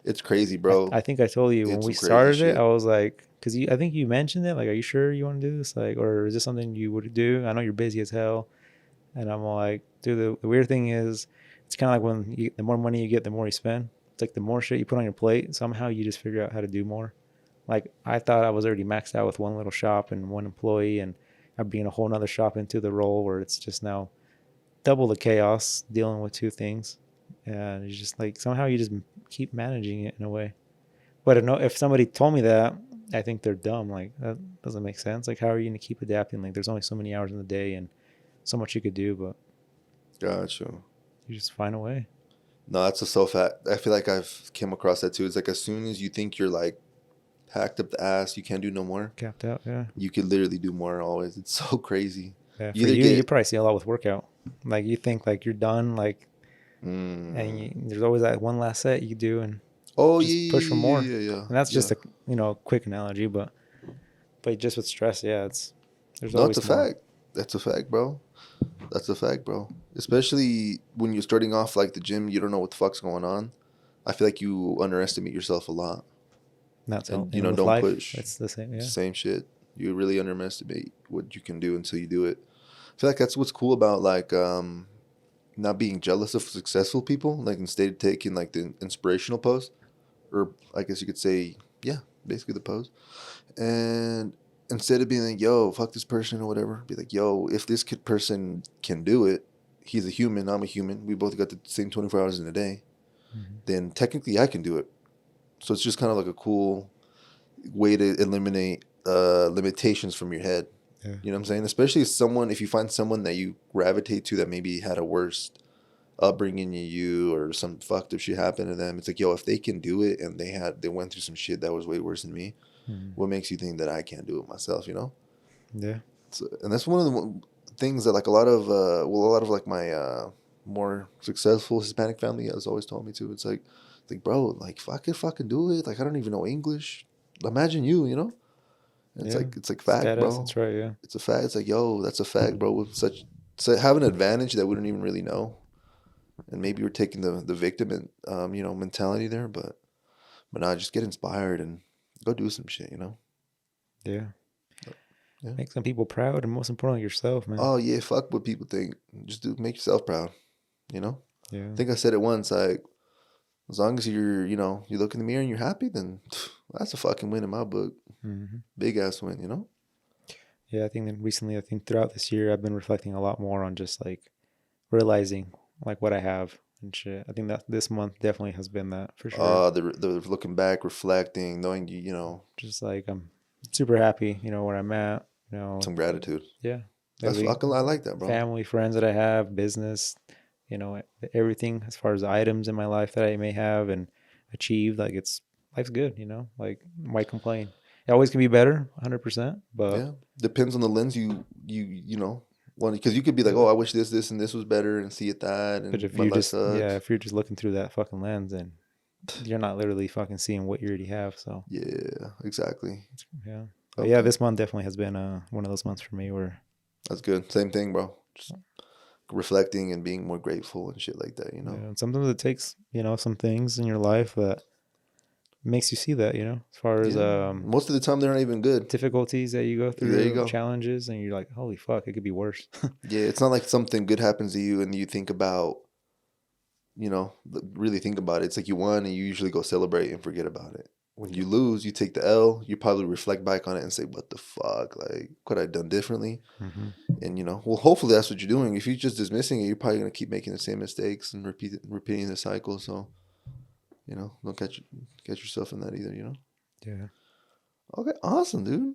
Speaker 2: It's crazy, bro.
Speaker 1: I think I told you when
Speaker 2: It's
Speaker 1: we
Speaker 2: some crazy
Speaker 1: started it, I
Speaker 2: shit.
Speaker 1: was like, because I think you mentioned it, like, are you sure you want to do this? Like, or is this something you would do? I know you're busy as hell. And I'm like, dude, the weird thing is, it's kind of like the more money you get, the more you spend. It's like the more shit you put on your plate, somehow you just figure out how to do more. Like, I thought I was already maxed out with one little shop and one employee, and I'm bringing a whole nother shop into the role where it's just now double the chaos dealing with two things. And it's just like somehow you just keep managing it in a way. But if somebody told me that, I think they're dumb. Like, that doesn't make sense. Like, how are you going to keep adapting? Like, there's only so many hours in the day and so much you could do, but
Speaker 2: Gotcha.
Speaker 1: you just find a way.
Speaker 2: No, that's a so fact. I feel like I've came across that too. It's like as soon as you think you're like packed up the ass, you can't do no more.
Speaker 1: Capped out, yeah.
Speaker 2: You could literally do more always. It's so crazy.
Speaker 1: Yeah,
Speaker 2: You
Speaker 1: for
Speaker 2: either
Speaker 1: you
Speaker 2: get
Speaker 1: probably see a lot with workout. Like, you think like you're done, like, and
Speaker 2: mm,
Speaker 1: there's always that one last set you do and
Speaker 2: oh yeah,
Speaker 1: just push for
Speaker 2: yeah,
Speaker 1: more.
Speaker 2: yeah, yeah,
Speaker 1: And that's
Speaker 2: yeah.
Speaker 1: just a quick analogy, but just with stress, yeah, there's
Speaker 2: No, it's a
Speaker 1: always more.
Speaker 2: fact. That's a fact, bro. That's a fact, bro. Especially when you're starting off like the gym, you don't know what the fuck's going on. I feel like you underestimate yourself a lot,
Speaker 1: That's all.
Speaker 2: and
Speaker 1: And with
Speaker 2: don't
Speaker 1: life,
Speaker 2: push.
Speaker 1: it's the same. Yeah.
Speaker 2: Same shit. You really underestimate what you can do until you do it. I feel like that's what's cool about like not being jealous of successful people. Like instead of taking like the inspirational pose, or I guess you could say, yeah, basically the pose. And instead of being like, yo, fuck this person or whatever, be like, yo, if this person can do it, he's a human, I'm a human, we both got the same 24 hours in a day,
Speaker 1: hmm
Speaker 2: then technically I can do it. So it's just kind of like a cool way to eliminate limitations from your head.
Speaker 1: Yeah.
Speaker 2: You know what I'm saying? Especially if you find someone that you gravitate to that maybe had a worse upbringing than you or some fucked up shit happened to them. It's like, yo, if they can do it and they went through some shit that was way worse than me,
Speaker 1: hmm
Speaker 2: what makes you think that I can't do it myself?
Speaker 1: Yeah.
Speaker 2: So, and that's one of the things that like a lot of like my more successful Hispanic family has always told me too. It's like, bro, like if I could fucking do it, like I don't even know English. Imagine you. And
Speaker 1: Yeah.
Speaker 2: it's like
Speaker 1: It's
Speaker 2: fact,
Speaker 1: badass.
Speaker 2: bro.
Speaker 1: That's right. Yeah.
Speaker 2: It's a fact. It's like, yo, that's a fact, bro. With such so have an advantage that we don't even really know, and maybe we're taking the victim and mentality there, but nah, just get inspired and go do some shit.
Speaker 1: Yeah.
Speaker 2: Yeah.
Speaker 1: Make some people proud, and most importantly, yourself, man.
Speaker 2: Oh yeah, fuck what people think. Just make yourself proud. I
Speaker 1: Yeah.
Speaker 2: think I said it once. Like as long as you look in the mirror and you're happy, then that's a fucking win in my book.
Speaker 1: hmm
Speaker 2: Big ass win.
Speaker 1: Yeah. I think that recently, I think throughout this year, I've been reflecting a lot more on just like realizing like what I have and shit. I think that this month definitely has been that for sure.
Speaker 2: The looking back, reflecting, knowing you.
Speaker 1: Just like I'm super happy, where I'm at.
Speaker 2: Some gratitude.
Speaker 1: Yeah,
Speaker 2: That's
Speaker 1: literally
Speaker 2: fucking. I like that, bro.
Speaker 1: family, friends that I have, business, everything as far as items in my life that I may have and achieved. Like life's good, like why complain? It always can be better, 100%. But
Speaker 2: Yeah, depends on the lens want because you could be like, oh, I wish this, and this was better, and see it that,
Speaker 1: but
Speaker 2: and
Speaker 1: if
Speaker 2: my
Speaker 1: you
Speaker 2: life
Speaker 1: just yeah,
Speaker 2: sucks.
Speaker 1: if you're just looking through that fucking lens, then you're not literally fucking seeing what you already have. So
Speaker 2: Yeah, exactly.
Speaker 1: yeah, but yeah,
Speaker 2: Okay,
Speaker 1: this month definitely has been one of those months for me where
Speaker 2: that's good. Same thing, bro. Just reflecting and being more grateful and shit like that. You know.
Speaker 1: yeah, and sometimes it takes some things in your life that makes you see that as far as
Speaker 2: Yeah. Most of the time, they're not even good.
Speaker 1: difficulties that you go
Speaker 2: There you
Speaker 1: through,
Speaker 2: go.
Speaker 1: challenges, and you're like, holy fuck, it could be worse.
Speaker 2: Yeah, it's not like something good happens to you and you think about, really think about it. It's like you won and you usually go celebrate and forget about it. When you lose, you take the L, you probably reflect back on it and say, what the fuck? Like, could I have done differently?
Speaker 1: Hmm.
Speaker 2: And, well, hopefully that's what you're doing. If you're just dismissing it, you're probably going to keep making the same mistakes and repeating the cycle. So, don't catch yourself in that either.
Speaker 1: Yeah.
Speaker 2: Okay, awesome, dude.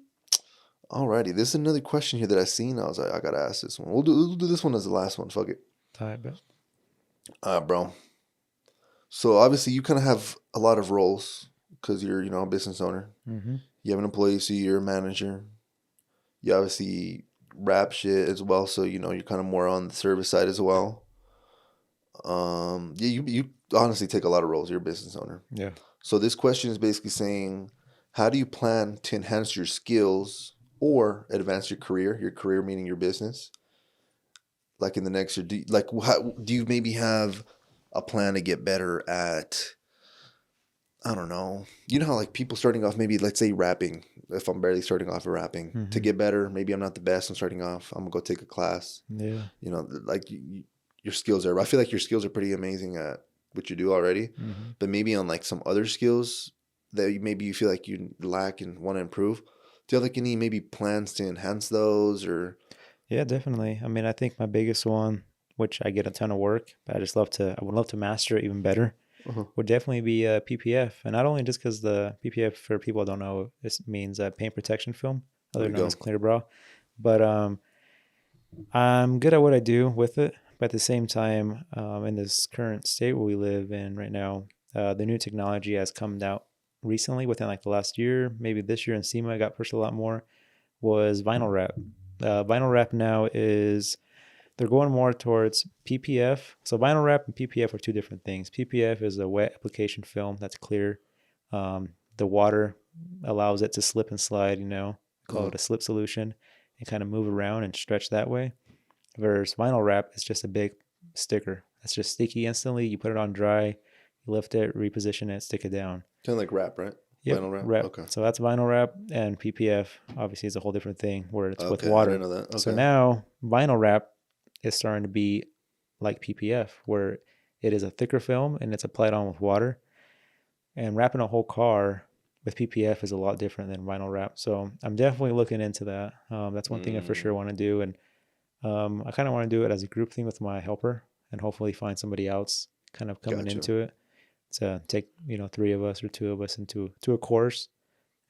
Speaker 2: Alrighty, this is another question here that I seen. I was like, I gotta ask this one. We'll do this one as the last one. Fuck it.
Speaker 1: Type it.
Speaker 2: Bro. So obviously you kind of have a lot of roles because you're, a business owner.
Speaker 1: Hmm.
Speaker 2: You have an employee, so you're a manager. You obviously rap shit as well, so you're kind of more on the service side as well. Yeah, you honestly take a lot of roles. You're a business owner.
Speaker 1: Yeah.
Speaker 2: So this question is basically saying, how do you plan to enhance your skills or advance your career? Your career meaning your business, like in the next year. Do you maybe have a plan to get better at? I don't know. You know how like people starting off, maybe let's say rapping. If I'm barely starting off at rapping, to
Speaker 1: Hmm.
Speaker 2: get better, maybe I'm not the best. I'm starting off. I'm gonna go take a class.
Speaker 1: Yeah.
Speaker 2: Like your skills are. I feel like your skills are pretty amazing at what you do already,
Speaker 1: Hmm.
Speaker 2: but maybe on like some other skills that maybe you feel like you lack and want to improve. Do you have like any maybe plans to enhance those or?
Speaker 1: Yeah, definitely. I mean, I think my biggest one, which I get a ton of work, but I would love to master it even better,
Speaker 2: Uh-huh.
Speaker 1: would definitely be PPF. And not only just because the PPF, for people who don't know, this means paint protection film,
Speaker 2: There
Speaker 1: otherwise
Speaker 2: we
Speaker 1: known
Speaker 2: go.
Speaker 1: as clear bra. But I'm good at what I do with it. But at the same time, in this current state where we live in right now, the new technology has come out recently within like the last year, maybe this year in SEMA, got pushed a lot more, was vinyl wrap. Vinyl wrap now is they're going more towards PPF. So vinyl wrap and PPF are two different things. PPF is a wet application film that's clear. The water allows it to slip and slide, call
Speaker 2: Uh-huh.
Speaker 1: it a slip solution, and kind of move around and stretch that way. Versus vinyl wrap is just a big sticker. It's just sticky instantly. You put it on dry, you lift it, reposition it, stick it down.
Speaker 2: Kind of like rap, right?
Speaker 1: Yep,
Speaker 2: Vinyl rap.
Speaker 1: wrap.
Speaker 2: Okay.
Speaker 1: So that's vinyl wrap, and PPF obviously is a whole different thing where it's with
Speaker 2: Okay, I didn't
Speaker 1: water.
Speaker 2: know that.
Speaker 1: So
Speaker 2: Okay.
Speaker 1: now vinyl wrap is starting to be like PPF, where it is a thicker film and it's applied on with water. And wrapping a whole car with PPF is a lot different than vinyl wrap. So I'm definitely looking into that. That's one thing I for sure
Speaker 2: Mm,
Speaker 1: want to do, and I kind of want to do it as a group thing with my helper, and hopefully find somebody else kind of coming
Speaker 2: gotcha.
Speaker 1: into it to take three of us or two of us into a course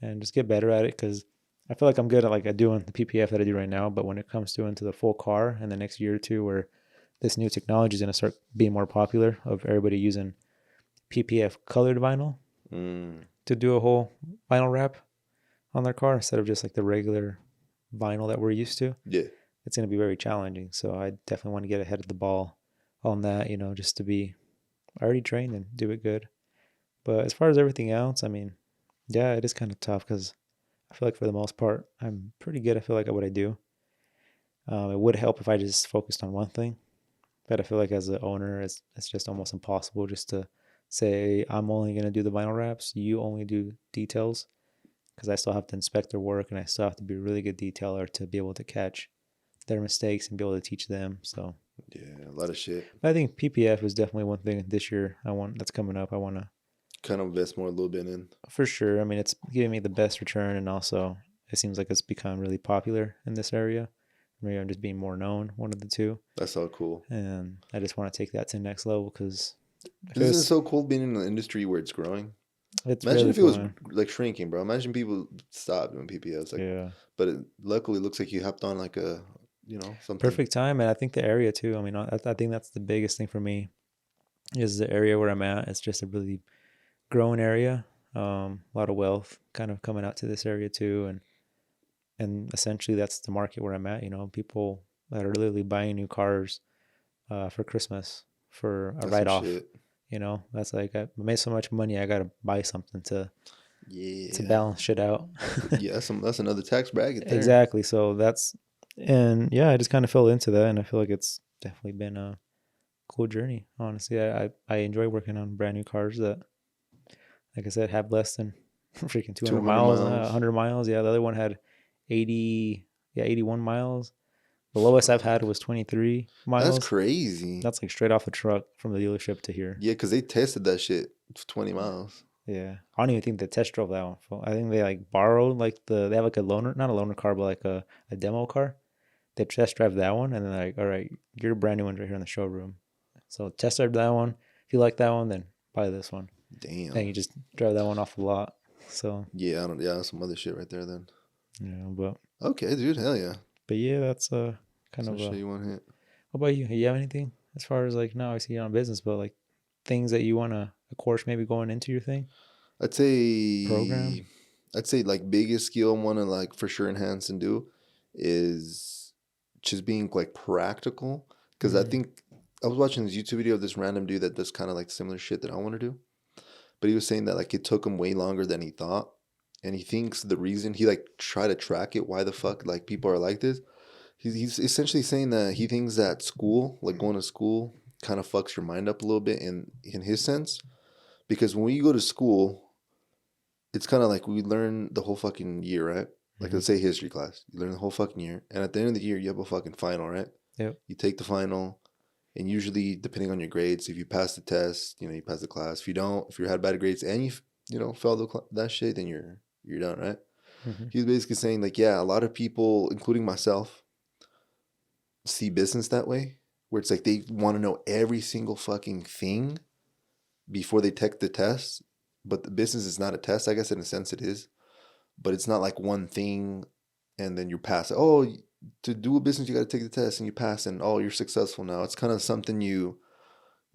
Speaker 1: and just get better at it, because I feel like I'm good at doing the PPF that I do right now, but when it comes to into the full car in the next year or two, where this new technology is going to start being more popular, of everybody using PPF colored vinyl
Speaker 2: Mm,
Speaker 1: to do a whole vinyl wrap on their car instead of just like the regular vinyl that we're used to,
Speaker 2: yeah.
Speaker 1: it's going to be very challenging. So I definitely want to get ahead of the ball on that, just to be already trained and do it good. But as far as everything else, I mean, yeah, it is kind of tough because I feel like for the most part, I'm pretty good. I feel like at what I do. It would help if I just focused on one thing, but I feel like as an owner, it's just almost impossible just to say I'm only going to do the vinyl wraps, you only do details, because I still have to inspect their work and I still have to be a really good detailer to be able to catch their mistakes and be able to teach them. So
Speaker 2: Yeah, a lot of shit.
Speaker 1: I think PPF is definitely one thing this year I want that's coming up. I want to
Speaker 2: Kind of invest more a little bit in.
Speaker 1: for sure. I mean, it's giving me the best return, and also it seems like it's become really popular in this area. Maybe I'm just being more known, one of the two,
Speaker 2: That's all cool.
Speaker 1: and I just want to take that to the next level because if it
Speaker 2: Isn't it
Speaker 1: was,
Speaker 2: so cool being in an industry where it's growing?
Speaker 1: it's
Speaker 2: Imagine
Speaker 1: really
Speaker 2: if it was
Speaker 1: growing.
Speaker 2: like shrinking, bro. Imagine people stopped doing PPS. Like,
Speaker 1: Yeah,
Speaker 2: but it luckily looks like you hopped on like something.
Speaker 1: perfect time, and I think the area too. I mean, I think that's the biggest thing for me is the area where I'm at. It's just a really growing area. A lot of wealth kind of coming out to this area too, and essentially that's the market where I'm at. People that are literally buying new cars for Christmas for a
Speaker 2: That's some
Speaker 1: write off.
Speaker 2: shit.
Speaker 1: You know, that's like I made so much money, I gotta buy something to
Speaker 2: Yeah.
Speaker 1: balance shit out.
Speaker 2: Yeah, that's another tax bracket there.
Speaker 1: Exactly. So that's and yeah, I just kind of fell into that, and I feel like it's definitely been a cool journey. Honestly, I enjoy working on brand new cars that, like I said, have less than freaking 200
Speaker 2: 200
Speaker 1: miles,
Speaker 2: miles.
Speaker 1: 100 miles. Yeah, the other one had 80, yeah, 81 miles. The lowest I've had
Speaker 2: Fuck.
Speaker 1: was 23
Speaker 2: That's
Speaker 1: miles.
Speaker 2: crazy.
Speaker 1: That's like straight off the truck from the dealership to here.
Speaker 2: Yeah, because they tested that shit for 20 miles.
Speaker 1: Yeah, I don't even think they test drove that one. I think they like borrowed like they have like a loaner, not a loaner car, but like a demo car. They test drive that one, and then like, all right, your brand new one's right here in the showroom. So test drive that one. If you like that one, then buy this one. And
Speaker 2: Damn.
Speaker 1: you just drive that one off the lot. So
Speaker 2: Yeah, I don't. Yeah, that's some other shit right there then.
Speaker 1: yeah,
Speaker 2: Okay, dude. Hell yeah.
Speaker 1: but yeah, that's kind
Speaker 2: Some
Speaker 1: of
Speaker 2: shit you want to hit.
Speaker 1: What about you? You have anything as far as like now I see you on business, but like things that you wanna, of course, maybe going into your thing
Speaker 2: I'd
Speaker 1: program.
Speaker 2: say, I'd say like biggest skill I want to like for sure enhance and do is just being like practical. Because I
Speaker 1: Mm.
Speaker 2: think I was watching this YouTube video of this random dude that does kind of like similar shit that I want to do. But he was saying that like it took him way longer than he thought. And he thinks the reason he like try to track it, why the fuck like people are like this. He's essentially saying that he thinks that school, like going to school, kind of fucks your mind up a little bit in his sense. Because when you go to school, it's kind of like we learn the whole fucking year, right? Like
Speaker 1: Mm-hmm.
Speaker 2: let's say history class, you learn the whole fucking year, and at the end of the year, you have a fucking final, right?
Speaker 1: Yep.
Speaker 2: You take the final, and usually, depending on your grades, if you pass the test, you pass the class. If you don't, if you had bad grades and you fail that shit, then you're done, right?
Speaker 1: Mm-hmm.
Speaker 2: He's basically saying like, yeah, a lot of people, including myself, see business that way, where it's like they want to know every single fucking thing before they take the test. But the business is not a test, I guess in a sense it is. But it's not like one thing and then you pass it. Oh, to do a business you got to take the test and you pass and oh you're successful now. It's kind of something you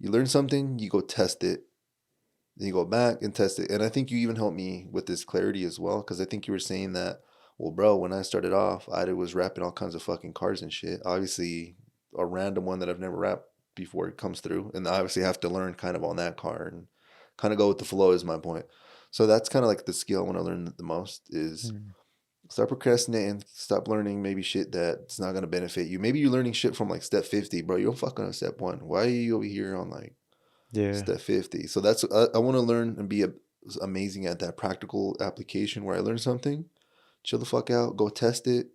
Speaker 2: learn something, you go test it, then you go back and test it. And I think you even helped me with this clarity as well because I think you were saying that, well, bro, when I started off, I was wrapping all kinds of fucking cars and shit. Obviously, a random one that I've never wrapped before it comes through, and I obviously have to learn kind of on that car and kind of go with the flow is my point. So that's kind of like the skill I want to learn the most is
Speaker 1: Mm.
Speaker 2: stop procrastinating, stop learning maybe shit that's not gonna benefit you. Maybe you're learning shit from like step 50, bro. You're fucking on step one. Why are you over here on like
Speaker 1: Yeah.
Speaker 2: step 50? So that's I want to learn and be amazing at that practical application where I learn something, chill the fuck out, go test it,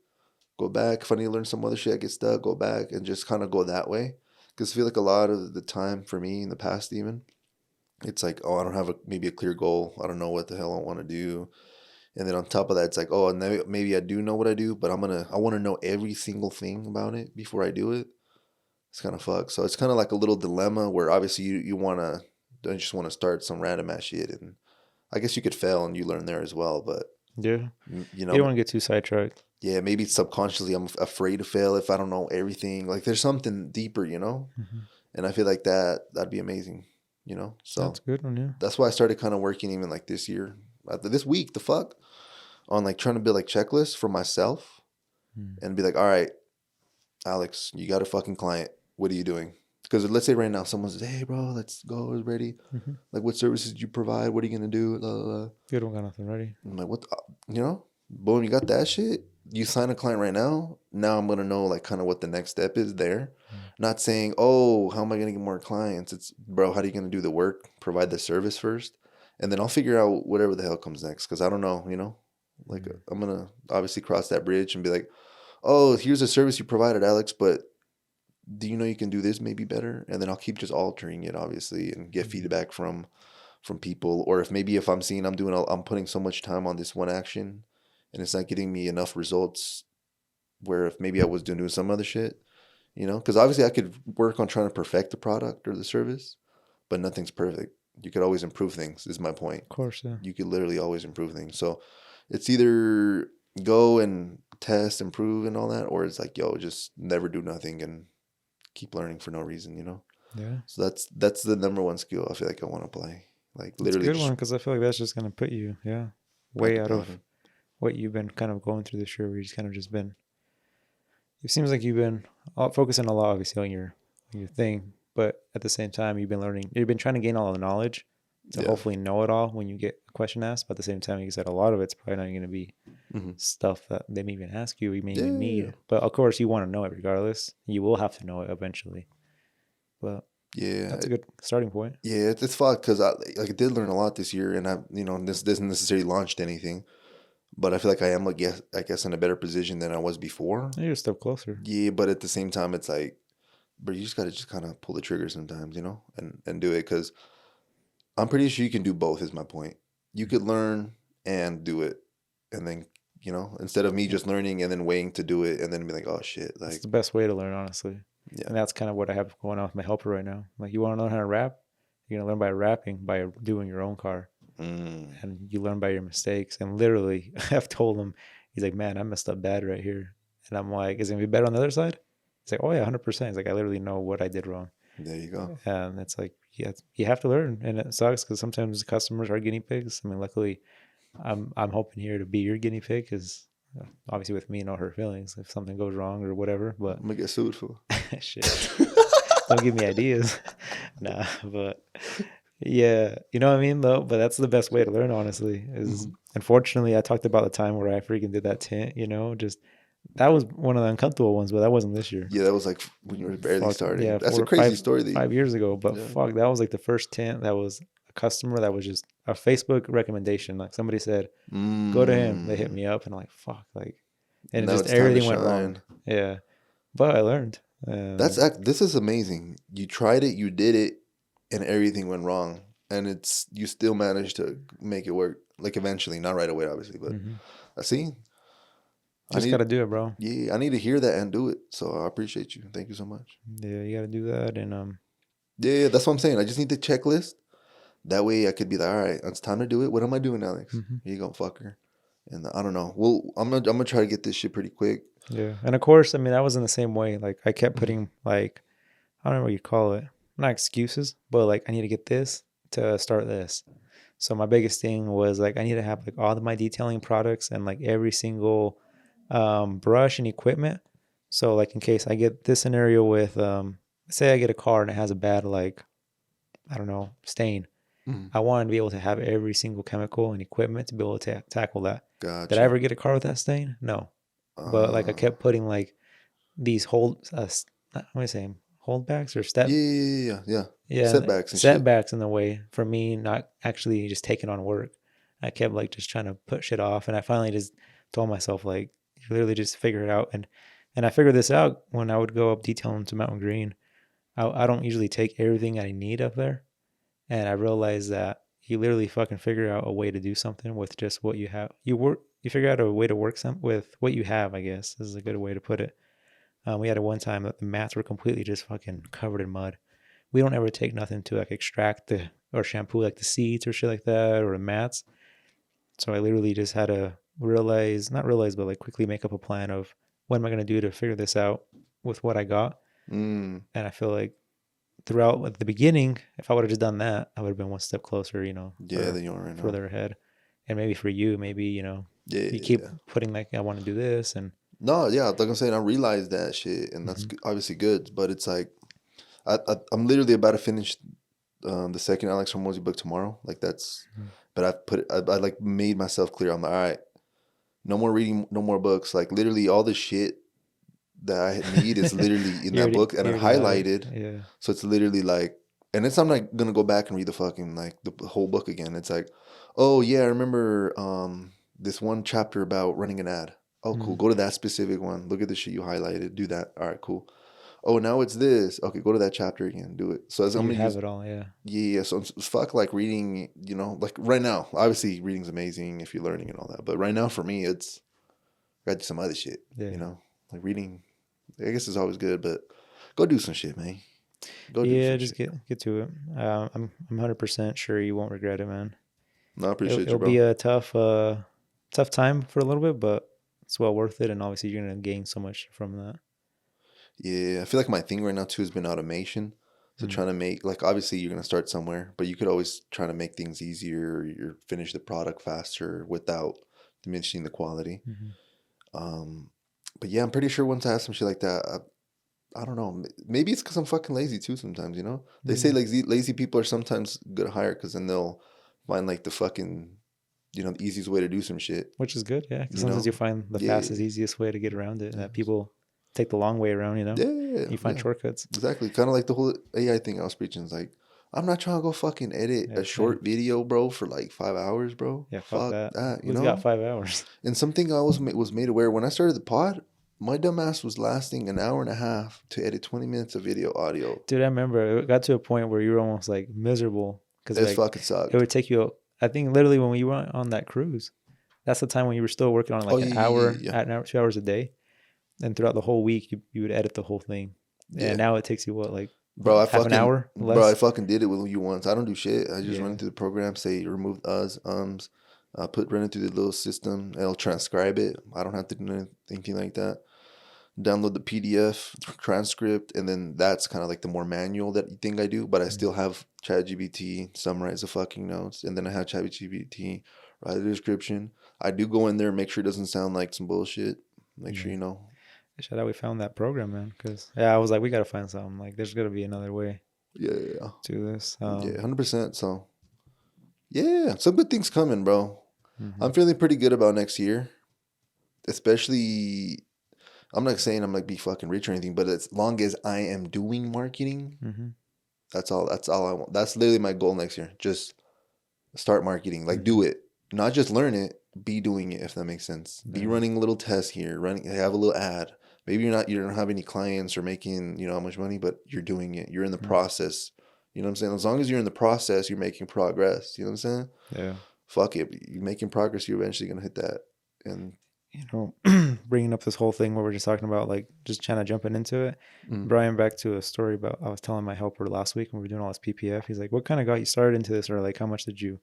Speaker 2: go back. If I need to learn some other shit, I get stuck, go back and just kind of go that way. Because I feel like a lot of the time for me in the past, even it's like, oh, I don't have maybe a clear goal. I don't know what the hell I want to do. And then on top of that, it's like, oh, maybe I do know what I do, but I want to know every single thing about it before I do it. It's kind of fucked. So it's kind of like a little dilemma where obviously you want to, don't just want to start some random ass shit. And I guess you could fail and you learn there as well. But,
Speaker 1: Yeah.
Speaker 2: you
Speaker 1: You don't
Speaker 2: know,
Speaker 1: want to get too sidetracked.
Speaker 2: yeah, maybe subconsciously I'm afraid to fail if I don't know everything. Like there's something deeper.
Speaker 1: Mm-hmm.
Speaker 2: And I feel like that'd be amazing.
Speaker 1: That's
Speaker 2: So
Speaker 1: a good one. Yeah.
Speaker 2: that's why I started kind of working even like this year, this week, the fuck, on like trying to build like checklists for myself
Speaker 1: Mm.
Speaker 2: and be like, all right, Alex, you got a fucking client. What are you doing? Because let's say right now someone says, hey, bro, let's go. It's ready.
Speaker 1: Mm-hmm.
Speaker 2: Like, what services do you provide? What are you going to do? Blah, blah, blah.
Speaker 1: You don't got nothing ready.
Speaker 2: I'm like, what? Boom, you got that shit. You sign a client right now. Now I'm going to know, like, kind of what the next step is there.
Speaker 1: Mm.
Speaker 2: Not saying, oh, how am I going to get more clients? It's, bro, how are you going to do the work? Provide the service first. And then I'll figure out whatever the hell comes next. Because I don't know. Like,
Speaker 1: Mm.
Speaker 2: I'm going to obviously cross that bridge and be like, oh, here's a service you provided, Alex, but do you know you can do this maybe better? And then I'll keep just altering it, obviously, and get
Speaker 1: Mm.
Speaker 2: feedback from people. Or if I'm seeing I'm putting so much time on this one action, and it's not getting me enough results. Where if maybe I was doing some other shit, because obviously I could work on trying to perfect the product or the service, but nothing's perfect. You could always improve things. Is my point.
Speaker 1: Of course. Yeah.
Speaker 2: You could literally always improve things. So it's either go and test, improve, and all that, or it's like, yo, just never do nothing and keep learning for no reason.
Speaker 1: Yeah.
Speaker 2: So that's the number one skill I feel like I want to play. Like
Speaker 1: It's a
Speaker 2: literally
Speaker 1: good
Speaker 2: just
Speaker 1: one because I feel like that's just gonna put you, yeah, way out of
Speaker 2: practicality.
Speaker 1: what you've been kind of going through this year. Where you just kind of just been. It seems like you've been focusing a lot, obviously, on your thing, but at the same time, you've been learning. You've been trying to gain all the knowledge to
Speaker 2: Yeah.
Speaker 1: hopefully know it all when you get a question asked. But at the same time, like you said, a lot of it's probably not going to be
Speaker 2: Mm-hmm.
Speaker 1: stuff that they may even ask you, you may
Speaker 2: Yeah,
Speaker 1: even
Speaker 2: yeah, yeah.
Speaker 1: need. But of course, you want to know it regardless. You will have to know it eventually. But
Speaker 2: Yeah,
Speaker 1: that's a good starting point.
Speaker 2: yeah, it's fucked because I did learn a lot this year, and this doesn't necessarily launched anything, but I feel like I am I guess in a better position than I was before.
Speaker 1: You're a step closer.
Speaker 2: Yeah, but at the same time, it's like, but you just gotta just kind of pull the trigger sometimes, and do it because I'm pretty sure you can do both. Is my point. You could learn and do it, and then instead of me just learning and then waiting to do it and then be like, oh shit,
Speaker 1: It's
Speaker 2: like
Speaker 1: the best way to learn, honestly.
Speaker 2: yeah,
Speaker 1: And that's kind of what I have going on with my helper right now. Like, you want to learn how to rap? You're going to learn by rapping, by doing your own car.
Speaker 2: mm,
Speaker 1: And you learn by your mistakes. And literally, I've told him, he's like, man, I messed up bad right here. And I'm like, is it going to be better on the other side? He's like, oh, yeah, 100%. He's like, I literally know what I did wrong.
Speaker 2: there you go.
Speaker 1: And it's like, yeah, you have to learn. And it sucks because sometimes customers are guinea pigs. I mean, luckily, I'm hoping here to be your guinea pig because obviously with me, no hurt feelings if something goes wrong or whatever. But
Speaker 2: I'm gonna get sued for.
Speaker 1: shit, don't give me ideas. Nah, but yeah, you know what I mean though. But that's the best way to learn, honestly. Is
Speaker 2: Mhm.
Speaker 1: unfortunately, I talked about the time where I freaking did that tint. Just that was one of the uncomfortable ones, but that wasn't this year.
Speaker 2: Yeah, that was like when you were barely
Speaker 1: Fuck
Speaker 2: starting.
Speaker 1: yeah,
Speaker 2: That's a
Speaker 1: four,
Speaker 2: crazy
Speaker 1: five,
Speaker 2: story. That
Speaker 1: 5 years ago. But
Speaker 2: yeah.
Speaker 1: fuck, that was like the first tint that was a customer that was just a Facebook recommendation. Like somebody said, go to him. They hit
Speaker 2: Mm.
Speaker 1: me up, and I'm like, fuck, like, and it
Speaker 2: Now
Speaker 1: just
Speaker 2: it's time to
Speaker 1: everything went wrong.
Speaker 2: shine.
Speaker 1: Yeah, but I learned.
Speaker 2: This is amazing. You tried it, you did it, and everything went wrong, and you still managed to make it work. Like eventually, not right away, obviously, but
Speaker 1: Mhm.
Speaker 2: I see. I
Speaker 1: Just
Speaker 2: need,
Speaker 1: gotta do it, bro.
Speaker 2: yeah, I need to hear that and do it. So I appreciate you. Thank you so much.
Speaker 1: Yeah, you gotta do that, and
Speaker 2: Yeah, yeah, that's what I'm saying. I just need the checklist. That way, I could be like, all right, it's time to do it. What am I doing, Alex?
Speaker 1: mhm.
Speaker 2: Here you go, fucker. And I don't know. Well, I'm gonna try to get this shit pretty quick.
Speaker 1: Yeah, and of course, I mean, I was in the same way. Like, I kept
Speaker 2: Mhm.
Speaker 1: putting like, I don't know what you call it, not excuses, but like, I need to get this to start this. So my biggest thing was like, I need to have like all of my detailing products and like every single brush and equipment. So like, in case I get this scenario with, say I get a car and it has a bad like, I don't know, stain.
Speaker 2: Mhm.
Speaker 1: I wanted to be able to have every single chemical and equipment to be able to tackle that. Did I
Speaker 2: Gotcha.
Speaker 1: ever get a car with that stain? No. But like I
Speaker 2: Uh,
Speaker 1: kept putting like these what am I saying? Holdbacks or
Speaker 2: yeah,
Speaker 1: step,
Speaker 2: yeah, yeah, yeah, yeah.
Speaker 1: yeah,
Speaker 2: Setbacks and shit.
Speaker 1: setbacks in the way for me not actually just taking on work. I kept like just trying to put shit off, and I finally just told myself like, you literally just figure it out. And I figured this out when I would go up detailing to Mountain Green. I don't usually take everything I need up there, and I realized that you literally fucking figure out a way to do something with just what you have. You figure out a way to work some with what you have, I guess. This is a good way to put it. We had a one time that the mats were completely just fucking covered in mud. We don't ever take nothing to like extract the or shampoo like the seats or shit like that or the mats. So I literally just had to not realize, but like quickly make up a plan of what am I gonna do to figure this out with what I got.
Speaker 2: Mm,
Speaker 1: And I feel like throughout at the beginning, if I would have just done that, I would have been one step closer,
Speaker 2: yeah,
Speaker 1: or
Speaker 2: than you are right now.
Speaker 1: further ahead. And maybe for you, maybe,
Speaker 2: Yeah,
Speaker 1: you
Speaker 2: yeah,
Speaker 1: keep
Speaker 2: yeah.
Speaker 1: putting like, I want to do this and
Speaker 2: No, yeah, like I'm saying, I realized that shit, and that's
Speaker 1: mhm,
Speaker 2: obviously good. But it's like I'm literally about to finish the second Alex Hormozy book tomorrow. Like that's,
Speaker 1: mhm.
Speaker 2: but I like made myself clear. I'm like, all right, no more reading, no more books. Like literally, all the shit that I need is literally in that book, and
Speaker 1: You
Speaker 2: I
Speaker 1: already got it.
Speaker 2: highlighted.
Speaker 1: Yeah.
Speaker 2: So it's literally like, and it's I'm not gonna go back and read the fucking like the whole book again. It's like, oh yeah, I remember this one chapter about running an ad. Oh cool,
Speaker 1: Mm.
Speaker 2: go to that specific one. Look at the shit you highlighted. Do that. All right, cool. Oh now it's this. Okay, go to that chapter again. Do it. So as I'm
Speaker 1: You
Speaker 2: gonna
Speaker 1: have
Speaker 2: use
Speaker 1: it all. Yeah.
Speaker 2: yeah. So it's fuck like reading. Like right now, obviously reading's amazing if you're learning and all that. But right now for me, it's got to do some other shit.
Speaker 1: Yeah.
Speaker 2: Like reading. I guess it's always good, but go do some shit, man. Go do
Speaker 1: Yeah.
Speaker 2: some
Speaker 1: Just
Speaker 2: shit.
Speaker 1: get to it. I'm 100% sure you won't regret it, man.
Speaker 2: No, I appreciate you,
Speaker 1: It'll be
Speaker 2: bro.
Speaker 1: a tough time for a little bit, but it's well worth it. And obviously, you're gonna gain so much from that.
Speaker 2: Yeah, I feel like my thing right now too has been automation. So
Speaker 1: Mm.
Speaker 2: trying to make like obviously you're gonna start somewhere, but you could always try to make things easier or finish the product faster without diminishing the quality.
Speaker 1: Hmm.
Speaker 2: Um, but yeah, I'm pretty sure once I have some shit like that, I don't know. Maybe it's because I'm fucking lazy too. Sometimes, you know, they say
Speaker 1: Yeah.
Speaker 2: lazy people are sometimes good to hire because then they'll find like the fucking, you know, the easiest way to do some shit.
Speaker 1: Which is good, yeah. Because
Speaker 2: You
Speaker 1: sometimes
Speaker 2: know,
Speaker 1: you find the
Speaker 2: yeah,
Speaker 1: fastest, easiest way to get around it, and
Speaker 2: yeah,
Speaker 1: that people take the long way around.
Speaker 2: yeah,
Speaker 1: You find
Speaker 2: yeah.
Speaker 1: shortcuts.
Speaker 2: Exactly. Kind of like the whole AI thing I was preaching. It's like, I'm not trying to go fucking edit
Speaker 1: Yeah,
Speaker 2: a
Speaker 1: same.
Speaker 2: short video, bro, for like 5 hours, bro.
Speaker 1: Yeah, fuck
Speaker 2: Fuck
Speaker 1: that.
Speaker 2: that, you
Speaker 1: Who's got
Speaker 2: know?
Speaker 1: 5 hours?
Speaker 2: And something I was made aware when I started the pod, my dumbass was lasting an hour and a half to edit 20 minutes of video audio.
Speaker 1: Dude, I remember it got to a point where you were almost like miserable because
Speaker 2: It's
Speaker 1: like
Speaker 2: fucking
Speaker 1: it
Speaker 2: sucked.
Speaker 1: would take you. I think literally when we were on that cruise, that's the time when you were still working on
Speaker 2: Oh,
Speaker 1: like
Speaker 2: yeah, yeah, yeah, yeah.
Speaker 1: an hour, 2 hours a day, and throughout the whole week you would edit the whole thing. And
Speaker 2: Yeah.
Speaker 1: now it takes you what like
Speaker 2: Bro,
Speaker 1: half an hour
Speaker 2: I
Speaker 1: less.
Speaker 2: fucking did it with you once. I don't do shit. I just run
Speaker 1: Yeah,
Speaker 2: through the program, say remove us, run it through the little system. It'll transcribe it. I don't have to do anything like that. Download the PDF transcript, and then that's kind of like the more manual that you think I do. But I
Speaker 1: mm,
Speaker 2: still have ChatGPT summarize the fucking notes, and then I have ChatGPT write a description. I do go in there and make sure it doesn't sound like some bullshit. Make sure
Speaker 1: yeah.
Speaker 2: you know.
Speaker 1: Shout out we found that program, man. Because yeah, I was like, we gotta find something. Like, there's gotta be another way
Speaker 2: Yeah, yeah,
Speaker 1: to this.
Speaker 2: yeah, 100%. So yeah, some good things coming, bro.
Speaker 1: Mhm,
Speaker 2: I'm feeling pretty good about next year, especially. I'm not saying I'm like be fucking rich or anything, but as long as I am doing marketing,
Speaker 1: mhm,
Speaker 2: that's all. That's all I want. That's literally my goal next year. Just start marketing. Like do
Speaker 1: mhm.
Speaker 2: it, not just learn it. Be doing it. If that makes sense. Be
Speaker 1: Yeah,
Speaker 2: running a little test here. Running. Have a little ad. Maybe you're not. You don't have any clients or making how much money, but you're doing it. You're in the
Speaker 1: mm,
Speaker 2: process. You know what I'm saying? As long as you're in the process, you're making progress. You know what I'm saying?
Speaker 1: yeah.
Speaker 2: Fuck it. You're making progress. You're eventually gonna hit that. And
Speaker 1: Bringing up this whole thing where we're just talking about like just kind of jumping into it.
Speaker 2: mm,
Speaker 1: Brian, back to a story about I was telling my helper last week when we were doing all this PPF. He's like, "What kind of got you started into this, or like how much did you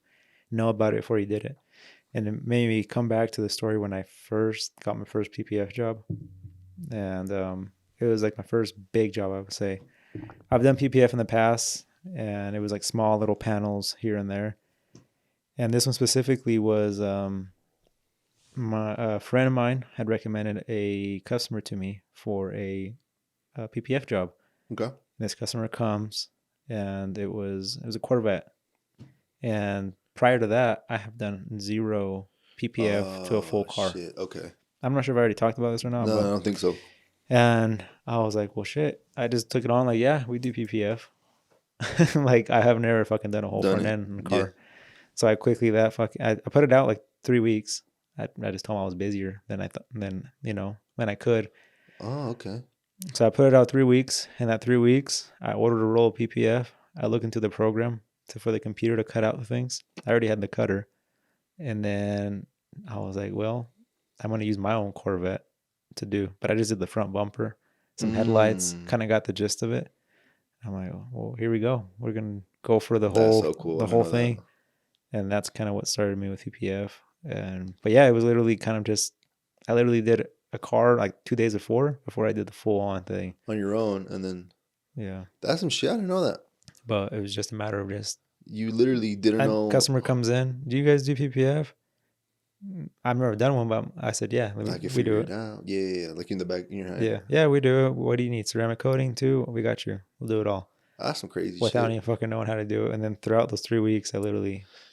Speaker 1: know about it before you did it?" And it made me come back to the story when I first got my first PPF job, and it was like my first big job. I would say I've done PPF in the past, and it was like small little panels here and there. And this one specifically was my friend of mine had recommended a customer to me for a PPF job.
Speaker 2: okay.
Speaker 1: This customer comes, and it was a Corvette. And prior to that, I have done zero PPF to a full
Speaker 2: Oh
Speaker 1: car.
Speaker 2: shit. Okay.
Speaker 1: I'm not sure if I already talked about this or not,
Speaker 2: No, I
Speaker 1: but
Speaker 2: don't think so.
Speaker 1: and I was like, well, shit. I just took it on like, yeah, we do PPF. Like I have never fucking done a whole
Speaker 2: Done
Speaker 1: front
Speaker 2: it.
Speaker 1: end in a
Speaker 2: Yeah.
Speaker 1: car. So I quickly I put it out like 3 weeks. I just told him I was busier than I thought than I could.
Speaker 2: Oh, okay.
Speaker 1: So I put it out 3 weeks. In that 3 weeks, I ordered a roll of PPF. I looked into the program for the computer to cut out the things. I already had the cutter, and then I was like, well, I'm gonna use my own Corvette to do. But I just did the front bumper, some headlights,
Speaker 2: Mm.
Speaker 1: kind of got the gist of it. I'm like, well, here we go. We're gonna go for
Speaker 2: That's so cool. I
Speaker 1: the
Speaker 2: didn't
Speaker 1: whole
Speaker 2: know that.
Speaker 1: thing, and that's kind of what started me with PPF. And but yeah, it was literally kind of just I literally did a car like 2 days before I did the full on thing.
Speaker 2: On your own, and then
Speaker 1: Yeah,
Speaker 2: that's some shit. I didn't know that.
Speaker 1: but it was just a matter of just
Speaker 2: You literally didn't
Speaker 1: a
Speaker 2: know.
Speaker 1: customer comes in. Do you guys do PPF? I've never done one, but I said, yeah,
Speaker 2: I can
Speaker 1: we do
Speaker 2: figure it
Speaker 1: it.
Speaker 2: out. Yeah, yeah, yeah. Like in the back in your head.
Speaker 1: Yeah, yeah, we do it. What do you need? Ceramic coating too? We got you. We'll do it all
Speaker 2: That's some crazy
Speaker 1: without
Speaker 2: shit.
Speaker 1: even fucking knowing how to do it. And then throughout those 3 weeks, I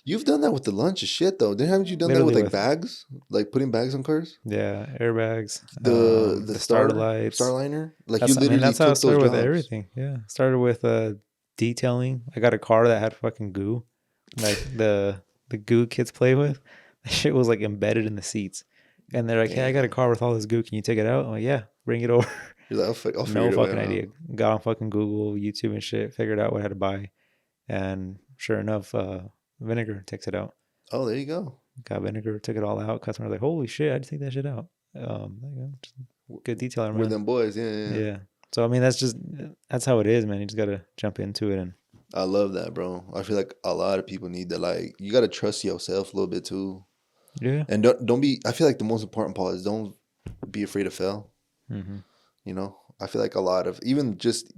Speaker 2: You've done that with the lunch of shit though. Then haven't you done that with
Speaker 1: literally
Speaker 2: like
Speaker 1: with
Speaker 2: bags, like putting bags on cars?
Speaker 1: yeah airbags,
Speaker 2: The
Speaker 1: the starter lights.
Speaker 2: Starliner. Like you
Speaker 1: I mean,
Speaker 2: literally
Speaker 1: that's how I
Speaker 2: took those
Speaker 1: started with
Speaker 2: jobs.
Speaker 1: everything. Yeah, started with detailing. I got a car that had fucking goo, like the goo kids play with. That shit was like embedded in the seats, and they're like, "Hey, I got a
Speaker 2: Damn.
Speaker 1: car with all this goo. Can you take it out?" I'm like, "Yeah, bring it over."
Speaker 2: You're like, I'll figure
Speaker 1: No
Speaker 2: it away
Speaker 1: fucking
Speaker 2: out.
Speaker 1: idea. Got on fucking Google, YouTube, and shit. Figured out what I had to buy, and sure enough, vinegar takes it out.
Speaker 2: Oh, there you go.
Speaker 1: Got vinegar, took it all out. Customer like, "Holy shit, I just take that shit out." Just good detailer,
Speaker 2: With
Speaker 1: man.
Speaker 2: them boys, yeah, yeah, yeah.
Speaker 1: Yeah. So I mean, that's how it is, man. You just gotta jump into it, and
Speaker 2: I love that, bro. I feel like a lot of people need that. Like, you gotta trust yourself a little bit too,
Speaker 1: yeah.
Speaker 2: and don't be. I feel like the most important part is don't be afraid to fail.
Speaker 1: Mm-hmm.
Speaker 2: You know, I feel like a lot of even just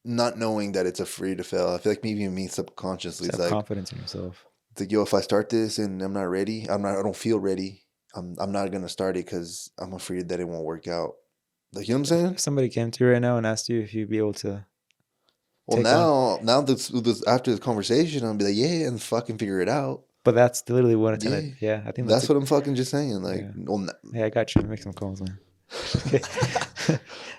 Speaker 2: not knowing that it's afraid to fail. I feel like maybe me subconsciously,
Speaker 1: Just
Speaker 2: it's
Speaker 1: have
Speaker 2: like,
Speaker 1: confidence in yourself.
Speaker 2: yo, if I start this and I'm not ready, I don't feel ready. I'm not gonna start it because I'm afraid that it won't work out. Like, you know what I'm saying?
Speaker 1: If somebody came to you right now and asked you if you'd be able to
Speaker 2: Well,
Speaker 1: take on,
Speaker 2: now this after this conversation, I'll be like, yeah, and fucking figure it out.
Speaker 1: but that's literally what it's gonna.
Speaker 2: Yeah,
Speaker 1: Yeah, I think that's
Speaker 2: that's
Speaker 1: a.
Speaker 2: what I'm fucking just saying. Like,
Speaker 1: Yeah,
Speaker 2: well,
Speaker 1: hey, I got you. Make some calls, man. Okay.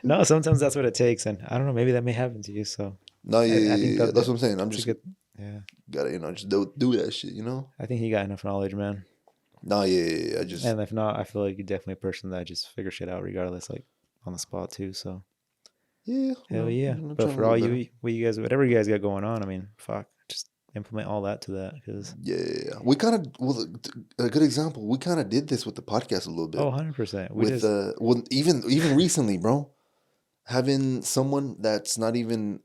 Speaker 1: No, sometimes that's what it takes, and I don't know. Maybe that may happen to you. So
Speaker 2: no, yeah,
Speaker 1: I think
Speaker 2: yeah,
Speaker 1: that
Speaker 2: that's what I'm saying. I'm
Speaker 1: it's a
Speaker 2: just
Speaker 1: good. Yeah,
Speaker 2: gotta, just do that shit,
Speaker 1: I think you got enough knowledge, man.
Speaker 2: No, yeah. I just,
Speaker 1: And if not, I feel like you're definitely a person that just figure shit out regardless, like on the spot too. So
Speaker 2: yeah,
Speaker 1: hell yeah.
Speaker 2: I'm
Speaker 1: But
Speaker 2: trying to
Speaker 1: for
Speaker 2: get
Speaker 1: all
Speaker 2: better.
Speaker 1: you, what you guys, whatever you guys got going on, I mean, fuck, just implement all that to that because
Speaker 2: Yeah, we kind of, well, a good example. We kind of did this with the podcast a little
Speaker 1: oh,
Speaker 2: bit
Speaker 1: 100%. We
Speaker 2: with,
Speaker 1: just
Speaker 2: well, even recently, bro, having someone that's not even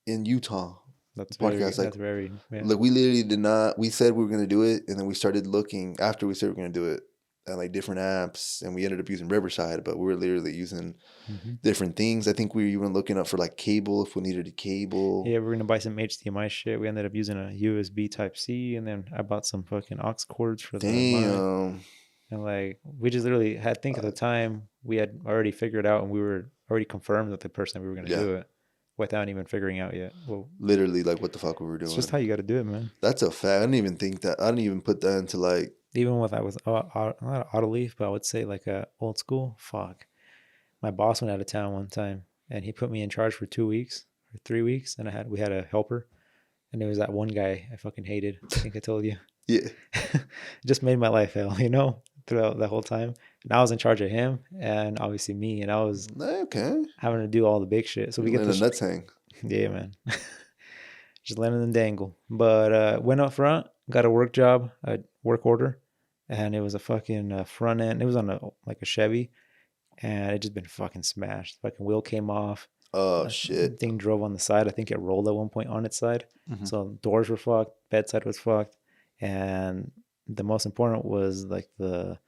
Speaker 2: in Utah, the podcast, like,
Speaker 1: that's very yeah.
Speaker 2: we literally did not. We said we were gonna do it, and then we started looking after we said we were gonna do it at like different apps, and we ended up using Riverside, but we were literally using
Speaker 1: Hmm.
Speaker 2: different things. I think we were even looking up for like cable if we needed a cable.
Speaker 1: Yeah, we're gonna buy some HDMI shit. We ended up using a USB Type C, and then I bought some fucking aux cords for the mic.
Speaker 2: Damn.
Speaker 1: And like we just literally had, I think at the time we had already figured out, and we were already confirmed with the person we were gonna
Speaker 2: Yeah,
Speaker 1: do it without even figuring out yet. Well,
Speaker 2: literally, like what the fuck we were
Speaker 1: it's just
Speaker 2: doing.
Speaker 1: how you got to do it, man.
Speaker 2: That's a fact. I didn't even think that. I didn't even put that into like.
Speaker 1: Even with I was not auto leaf, but I would say like a old school. Fuck, my boss went out of town one time, and he put me in charge for 2 weeks or 3 weeks, and we had a helper, and there was that one guy I fucking hated. I think I told you.
Speaker 2: Yeah.
Speaker 1: It just made my life hell, throughout the whole time. And I was in charge of him, and obviously me, and I was
Speaker 2: Okay.
Speaker 1: having to do all the big shit. So we
Speaker 2: You're
Speaker 1: get
Speaker 2: letting the
Speaker 1: this,
Speaker 2: nuts hang.
Speaker 1: yeah, man. Just letting them dangle. But went up front, got a work job, a work order, and it was a fucking front end. It was on a Chevy, and it just been fucking smashed. Fucking wheel came off.
Speaker 2: Oh shit.
Speaker 1: Thing drove on the side. I think it rolled at one point on its side.
Speaker 2: Hmm.
Speaker 1: So doors were fucked, bedside was fucked, and the most important was like the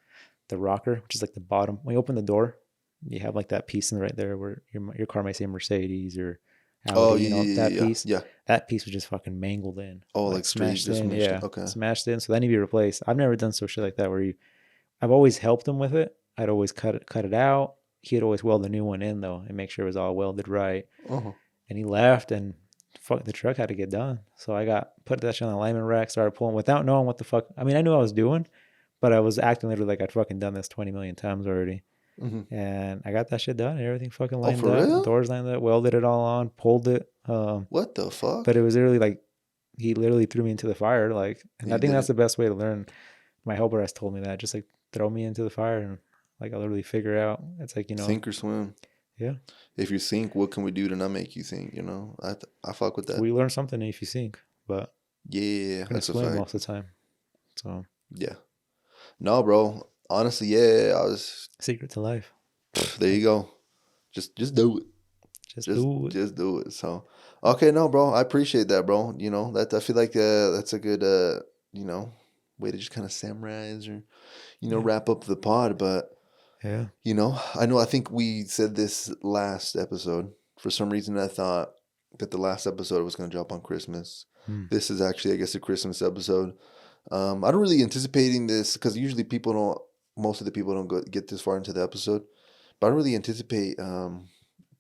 Speaker 1: rocker, which is like the bottom. When you open the door, you have like that piece in right there where your car might say Mercedes or
Speaker 2: Oh
Speaker 1: Audi,
Speaker 2: yeah, yeah,
Speaker 1: that
Speaker 2: yeah, yeah.
Speaker 1: piece.
Speaker 2: Yeah.
Speaker 1: That piece was just fucking mangled in,
Speaker 2: Oh,
Speaker 1: like
Speaker 2: like straight
Speaker 1: smashed
Speaker 2: just
Speaker 1: in.
Speaker 2: smashed it.
Speaker 1: Yeah,
Speaker 2: Okay.
Speaker 1: smashed in. So that need to be replaced. I've never done some shit like that where I've always helped him with it. I'd always cut it out. He'd always weld a new one in though and make sure it was all welded right.
Speaker 2: Uh-huh.
Speaker 1: And he left and fuck, the truck had to get done. So I got put that shit on the alignment rack, started pulling without knowing what the fuck. I mean, I knew I was doing, but I was acting literally like I'd fucking done this 20 million times already.
Speaker 2: Hmm.
Speaker 1: And I got that shit done. And everything fucking
Speaker 2: Oh,
Speaker 1: lined
Speaker 2: for
Speaker 1: up.
Speaker 2: real?
Speaker 1: Doors lined up. Welded it all on. Pulled it.
Speaker 2: What the
Speaker 1: But
Speaker 2: fuck?
Speaker 1: it was literally like he literally threw me into the fire. Like, and I
Speaker 2: You
Speaker 1: think
Speaker 2: did
Speaker 1: that's
Speaker 2: it.
Speaker 1: the best way to learn. My helper has told me that. Just like throw me into the fire and like I'll literally figure out. It's like
Speaker 2: Sink or swim.
Speaker 1: yeah.
Speaker 2: If you sink, what can we do to not make you sink? I fuck with that.
Speaker 1: We learn something if you sink, but
Speaker 2: Yeah,
Speaker 1: you're gonna
Speaker 2: that's a
Speaker 1: swim
Speaker 2: fact.
Speaker 1: most of the time. So
Speaker 2: Yeah. No, bro. Honestly, yeah, I was.
Speaker 1: secret to life.
Speaker 2: There you go. Just do it.
Speaker 1: Just do it.
Speaker 2: Just do it. So, okay, no, bro. I appreciate that, bro. That I feel like that's a good way to just kind of summarize or
Speaker 1: Yeah.
Speaker 2: wrap up the pod. But
Speaker 1: Yeah.
Speaker 2: I think we said this last episode. For some reason, I thought that the last episode was going to drop on Christmas.
Speaker 1: Hmm.
Speaker 2: This is actually, I guess, a Christmas episode. I don't really anticipating this because usually most of the people don't get this far into the episode. But I don't really anticipate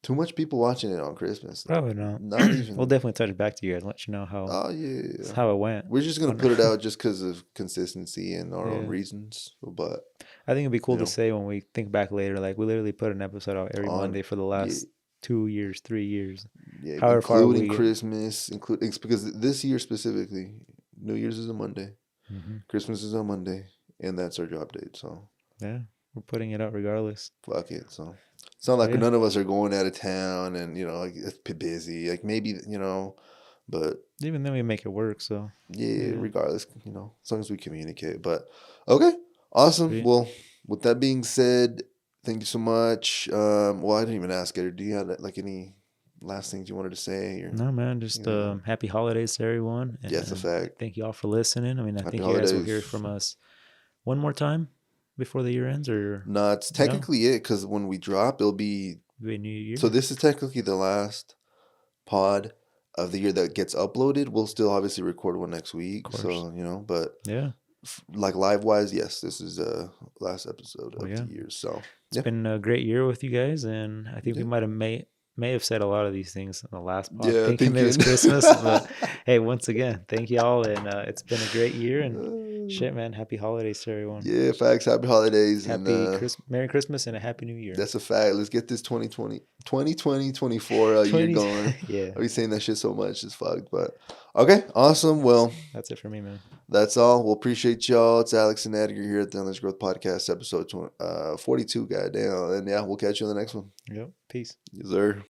Speaker 2: too much people watching it on Christmas.
Speaker 1: Probably not.
Speaker 2: Not even.
Speaker 1: We'll definitely touch back to you and let you know
Speaker 2: Oh yeah.
Speaker 1: how it went.
Speaker 2: We're just gonna put it out just because of consistency and our own
Speaker 1: Yeah.
Speaker 2: reasons. But
Speaker 1: I think it'd be cool
Speaker 2: you know.
Speaker 1: to say when we think back later, like we literally put an episode out every Monday for the last 2 years, 3 years.
Speaker 2: Yeah,
Speaker 1: However far
Speaker 2: including
Speaker 1: we
Speaker 2: Christmas, including because this year specifically, New Year's is a Monday, Christmas is on Monday, and that's our job date. So
Speaker 1: yeah, we're putting it out regardless.
Speaker 2: fuck it. So it's not like
Speaker 1: Yeah.
Speaker 2: none of us are going out of town and like it's busy. Like maybe but
Speaker 1: Even then we make it work. So
Speaker 2: yeah, regardless, as long as we communicate. But okay, awesome.
Speaker 1: Sweet.
Speaker 2: Well, with that being said, thank you so much. Well, I didn't even ask Edgar. Do you have like any last things you wanted to say? Or
Speaker 1: No, man, just happy holidays to everyone. And
Speaker 2: yes, a fact.
Speaker 1: thank you all for listening. I mean, I
Speaker 2: Happy
Speaker 1: think you guys will hear
Speaker 2: holidays.
Speaker 1: from us one more time before the year ends, or
Speaker 2: No, it's technically it because when we drop, it'll be
Speaker 1: maybe New Year.
Speaker 2: so. This is technically the last pod of the year that gets uploaded. We'll still obviously record one next week. So but
Speaker 1: Yeah.
Speaker 2: like live wise, yes, this is last episode
Speaker 1: Well,
Speaker 2: of
Speaker 1: yeah,
Speaker 2: the year. So
Speaker 1: it's
Speaker 2: yeah,
Speaker 1: been a great year with you guys, and I think we
Speaker 2: yeah,
Speaker 1: might have may have said a lot of these things in the last pod,
Speaker 2: yeah.
Speaker 1: thinking it was
Speaker 2: Thinking.
Speaker 1: Christmas. But hey, once again, thank y'all, and it's been a great year. And shit, man, happy holidays to everyone.
Speaker 2: Yeah, facts. Happy holidays. And
Speaker 1: Merry Christmas, and a happy New Year.
Speaker 2: that's a fact. Let's get this 2024 year
Speaker 1: 20,
Speaker 2: going.
Speaker 1: yeah,
Speaker 2: I'll be saying that shit so much. It's fucked. But okay, awesome. Well,
Speaker 1: that's it for me, man.
Speaker 2: that's all. We'll appreciate y'all. It's Alex and Edgar here at the Endless Growth Podcast, episode 42. Goddamn. And yeah, we'll catch you on the next one.
Speaker 1: Yep, peace.
Speaker 2: Yes, sir.